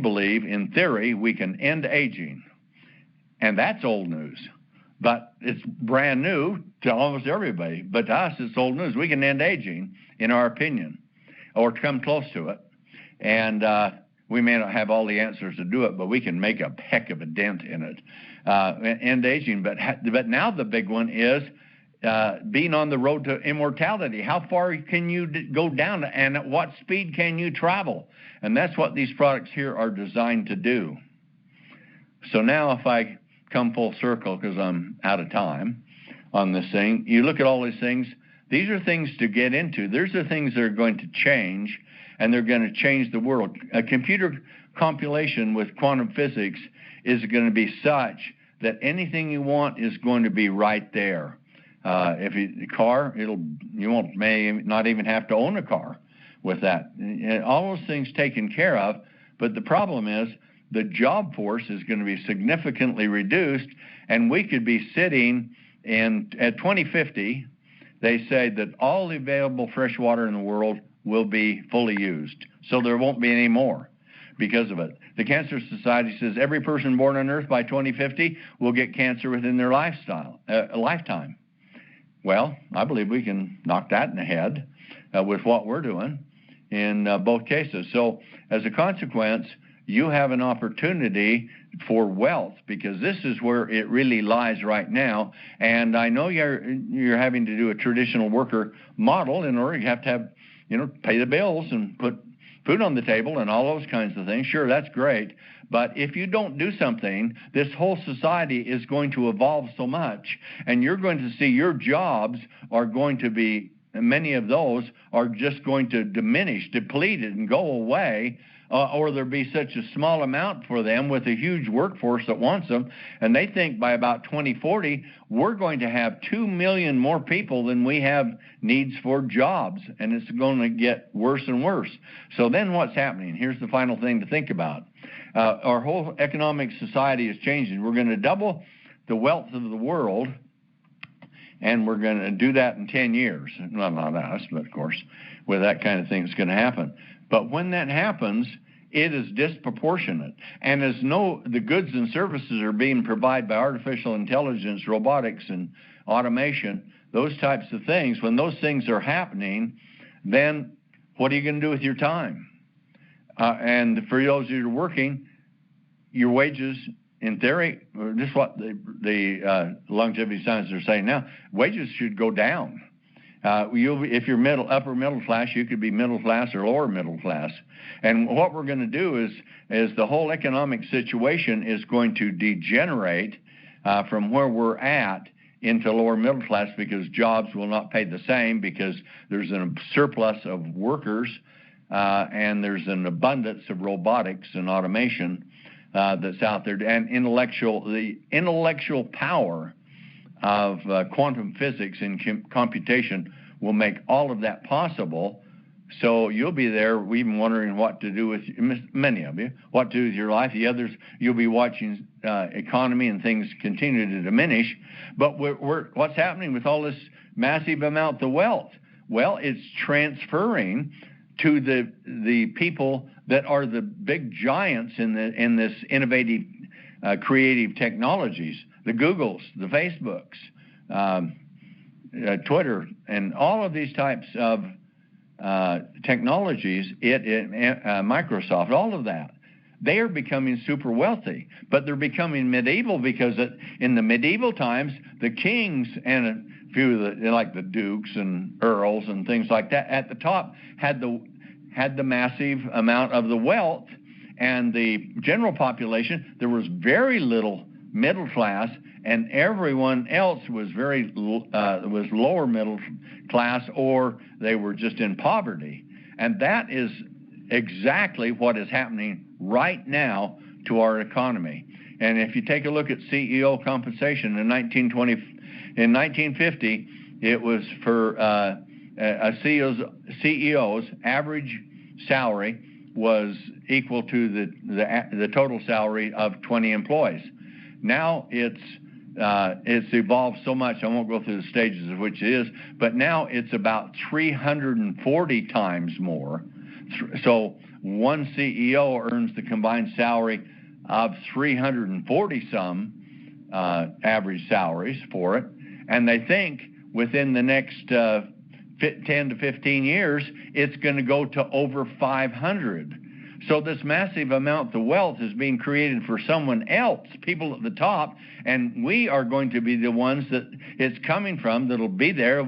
believe in theory we can end aging, and that's old news. but it's brand new to almost everybody. But to us, it's old news. We can end aging, in our opinion, or come close to it. And we may not have all the answers to do it, but we can make a heck of a dent in it. End aging. But now the big one is being on the road to immortality. How far can you go down, and at what speed can you travel? And that's what these products here are designed to do. So now if I come full circle, because I'm out of time on this thing, you look at all these things. These are things to get into. These are things that are going to change, and they're going to change the world. A computer compilation with quantum physics is going to be such that anything you want is going to be right there. If you car, you may not even have to own a car with that. All those things taken care of, but the problem is the job force is going to be significantly reduced, and we could be sitting at 2050, they say that all the available fresh water in the world will be fully used. So there won't be any more because of it. The Cancer Society says every person born on Earth by 2050 will get cancer within their lifetime. Well, I believe we can knock that in the head with what we're doing in both cases. So as a consequence, you have an opportunity for wealth, because this is where it really lies right now. And I know you're having to do a traditional worker model in order. You have to have, pay the bills and put food on the table and all those kinds of things. Sure, that's great. But if you don't do something, this whole society is going to evolve so much, and you're going to see your jobs are going to be, many of those are just going to diminish, depleted, and go away. Or there'll be such a small amount for them with a huge workforce that wants them. And they think by about 2040, we're going to have 2 million more people than we have needs for jobs. And it's going to get worse and worse. So then what's happening? Here's the final thing to think about. Our whole economic society is changing. We're going to double the wealth of the world, and we're going to do that in 10 years. Well, not us, but of course, with that kind of thing, it's going to happen. But when that happens, it is disproportionate. And as the goods and services are being provided by artificial intelligence, robotics, and automation, those types of things, when those things are happening, then what are you going to do with your time? And for those of you who are working, your wages, in theory, this is what the longevity scientists are saying now, wages should go down. If you're upper middle class, you could be middle class or lower middle class. And what we're going to do is the whole economic situation is going to degenerate from where we're at into lower middle class, because jobs will not pay the same, because there's a surplus of workers and there's an abundance of robotics and automation that's out there. And the intellectual power of quantum physics and computation will make all of that possible. So you'll be there even wondering what to do with, many of you, what to do with your life. The others, you'll be watching economy and things continue to diminish. But what's happening with all this massive amount of wealth? Well, it's transferring to the people that are the big giants in this innovative, creative technologies. The Googles, the Facebooks, Twitter, and all of these types of technologies, Microsoft, all of that, they are becoming super wealthy. But they're becoming medieval, because in the medieval times, the kings and a few of like the dukes and earls and things like that at the top had the massive amount of the wealth, and the general population, there was very little middle class, and everyone else was was lower middle class, or they were just in poverty. And that is exactly what is happening right now to our economy. And if you take a look at CEO compensation in 1950, it was for a CEO's average salary was equal to the total salary of 20 employees. Now it's evolved so much, I won't go through the stages of which it is, but now it's about 340 times more. So one CEO earns the combined salary of 340 some average salaries for it, and they think within the next 10 to 15 years, it's going to go to over 500. So this massive amount of wealth is being created for someone else, people at the top, and we are going to be the ones that it's coming from that'll be there.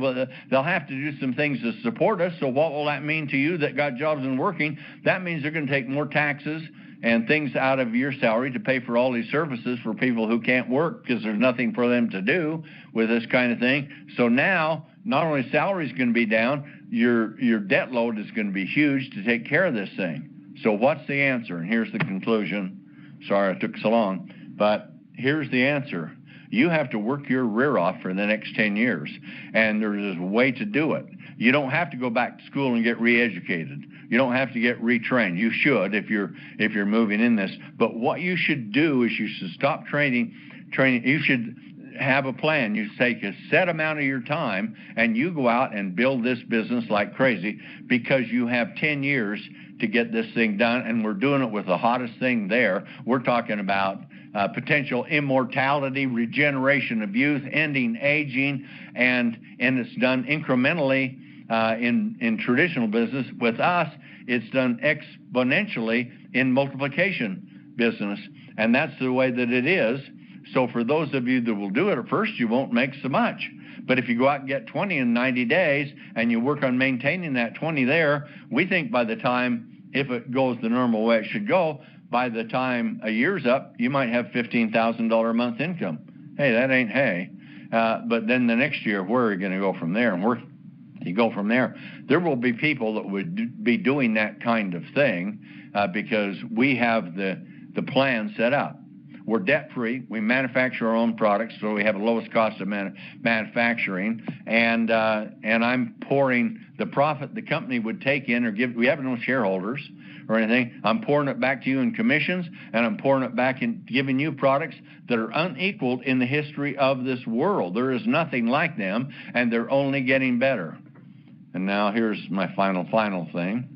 They'll have to do some things to support us. So what will that mean to you that got jobs and working? That means they're going to take more taxes and things out of your salary to pay for all these services for people who can't work because there's nothing for them to do with this kind of thing. So now, not only salary is going to be down, your debt load is going to be huge to take care of this thing. So what's the answer? And here's the conclusion. Sorry it took so long, but here's the answer. You have to work your rear off for the next 10 years, and there's a way to do it. You don't have to go back to school and get re-educated. You don't have to get retrained. You should if you're moving in this. But what you should do is you should stop training. You should have a plan. You take a set amount of your time and you go out and build this business like crazy because you have 10 years to get this thing done, and we're doing it with the hottest thing there. We're talking about potential immortality, regeneration of youth, ending aging, and it's done incrementally in traditional business. With us, it's done exponentially in multiplication business, and that's the way that it is. So for those of you that will do it at first, you won't make so much. But if you go out and get 20 in 90 days and you work on maintaining that 20 there, we think by the time, if it goes the normal way it should go, by the time a year's up, you might have $15,000 a month income. Hey, that ain't hay. But then the next year, where are you going to go from there? And where you go from there? There will be people that would be doing that kind of thing because we have the plan set up. We're debt-free. We manufacture our own products, so we have the lowest cost of manufacturing. And I'm pouring the profit the company would take in or give. We have no shareholders or anything. I'm pouring it back to you in commissions, and I'm pouring it back in giving you products that are unequaled in the history of this world. There is nothing like them, and they're only getting better. And now here's my final thing.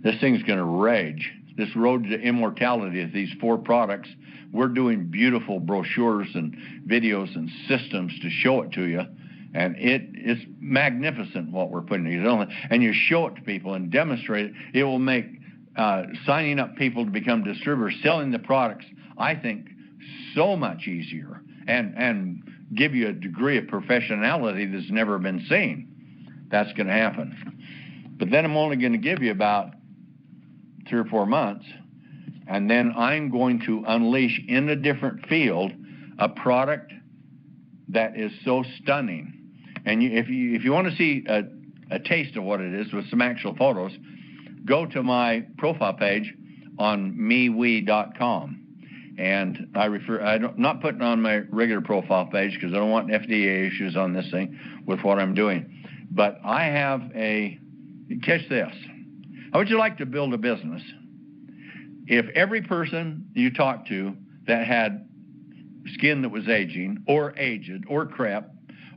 This thing's going to rage. This road to immortality of these 4 products, we're doing beautiful brochures and videos and systems to show it to you. And it's magnificent what we're putting together. And you show it to people and demonstrate it. It will make signing up people to become distributors, selling the products, I think, so much easier and give you a degree of professionality that's never been seen. That's going to happen. But then I'm only going to give you about 3 or 4 months, and then I'm going to unleash in a different field a product that is so stunning. And if you want to see a taste of what it is with some actual photos, go to my profile page on MeWe.com. And I'm not putting on my regular profile page because I don't want FDA issues on this thing with what I'm doing. But I have catch this. How would you like to build a business if every person you talked to that had skin that was aging or aged or crepe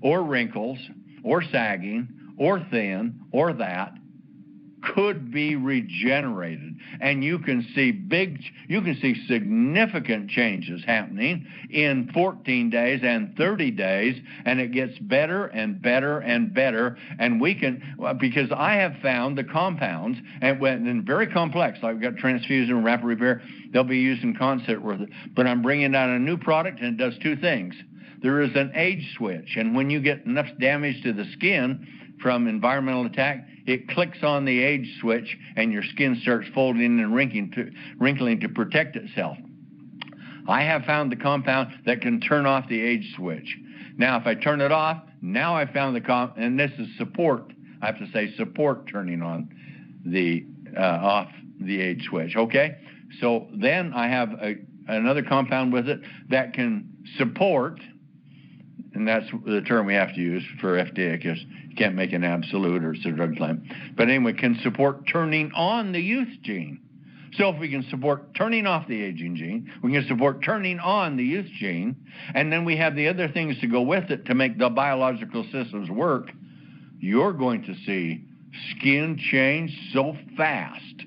or wrinkles or sagging or thin or that could be regenerated, and you can see significant changes happening in 14 days and 30 days, and it gets better and better and better. And we can, because I have found the compounds, and when very complex, like we've got transfusion and rapid repair, they'll be used in concert with it. But I'm bringing out a new product, and it does 2 things. There is an age switch, and when you get enough damage to the skin from environmental attack, it clicks on the age switch and your skin starts folding and wrinkling to protect itself. I have found the compound that can turn off the age switch. Now, if I turn it off, now I found and this is support. I have to say support turning on the off the age switch. Okay, so then I have another compound with it that can support. And that's the term we have to use for FDA because you can't make an absolute or it's a drug claim. But anyway, can support turning on the youth gene. So if we can support turning off the aging gene, we can support turning on the youth gene, and then we have the other things to go with it to make the biological systems work, you're going to see skin change so fast,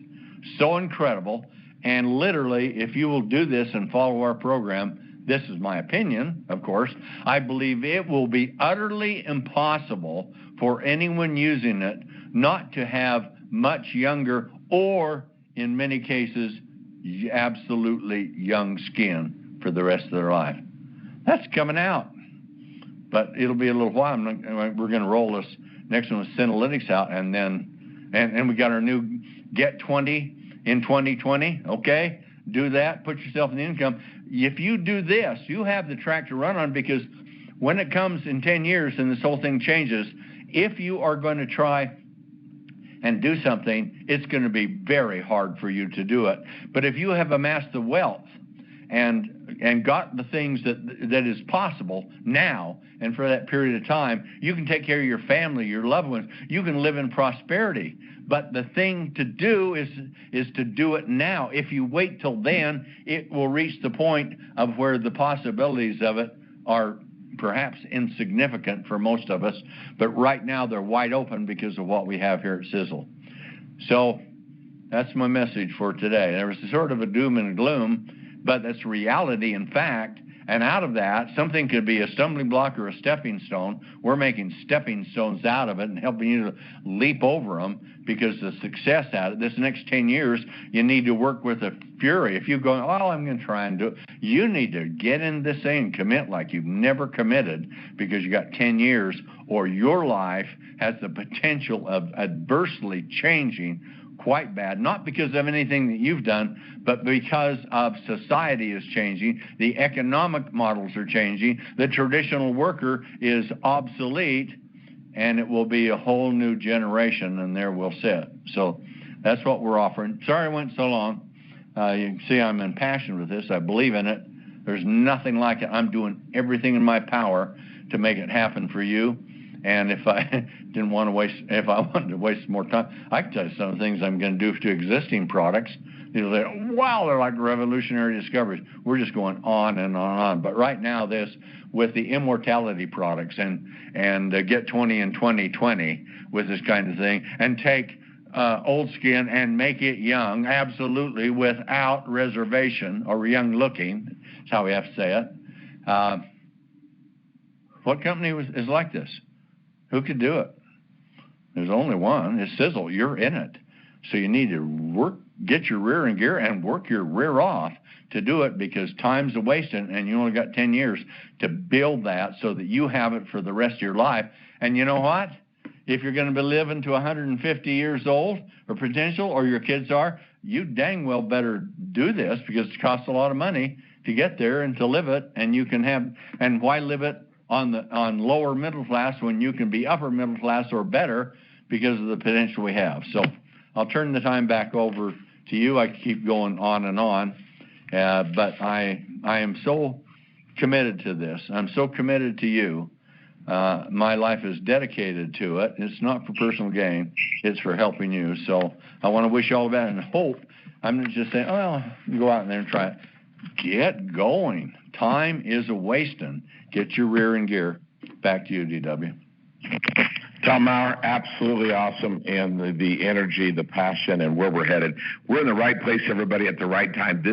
so incredible, and literally, if you will do this and follow our program, this is my opinion, of course, I believe it will be utterly impossible for anyone using it not to have much younger, or in many cases, absolutely young skin for the rest of their life. That's coming out, but it'll be a little while. We're going to roll this next one with Senolytics out, and then we got our new Get 20 in 2020. Okay, do that. Put yourself in the income. If you do this, you have the track to run on, because when it comes in 10 years and this whole thing changes, if you are going to try and do something, it's going to be very hard for you to do it. But if you have amassed the wealth and got the things that is possible now and for that period of time, you can take care of your family, your loved ones. You can live in prosperity. But the thing to do is to do it now. If you wait till then, it will reach the point of where the possibilities of it are perhaps insignificant for most of us. But right now they're wide open because of what we have here at Sizzle. So that's my message for today. There was sort of a doom and a gloom, but that's reality in fact. And out of that, something could be a stumbling block or a stepping stone. We're making stepping stones out of it and helping you to leap over them, because the success out of this next 10 years, you need to work with a fury. If you go, oh, I'm going to try and do it, you need to get in this thing and commit like you've never committed, because you got 10 years, or your life has the potential of adversely changing quite bad, not because of anything that you've done, but because of society is changing, the economic models are changing, the traditional worker is obsolete, and it will be a whole new generation, and there we'll sit. So that's what we're offering. Sorry I went so long. You can see I'm impassioned with this. I believe in it. There's nothing like it. I'm doing everything in my power to make it happen for you. And if I wanted to waste more time, I can tell you some of the things I'm going to do to existing products. You'll say, wow, they're like revolutionary discoveries. We're just going on and on and on. But right now, this with the immortality products and Get 20 in 2020 with this kind of thing, and take old skin and make it young, absolutely without reservation, or young looking. That's how we have to say it. What company is like this? Who could do it? There's only one. It's Sizzle. You're in it. So you need to get your rear in gear and work your rear off to do it, because time's a wasting, and you only got 10 years to build that so that you have it for the rest of your life. And you know what? If you're going to be living to 150 years old, or potential, or your kids are, you dang well better do this, because it costs a lot of money to get there and to live it. And you can have, and why live it on lower middle class when you can be upper middle class or better, because of the potential we have. So I'll turn the time back over to you. I keep going on and on, but I am so committed to this. I'm so committed to you. My life is dedicated to it. It's not for personal gain. It's for helping you. So I want to wish you all that, and hope. I'm not just saying, oh, you go out there and try it. Get going. Time is a wasting. Get your rear in gear. Back to you, DW. Tom Mower, absolutely awesome, and the energy, the passion, and where we're headed. We're in the right place, everybody, at the right time.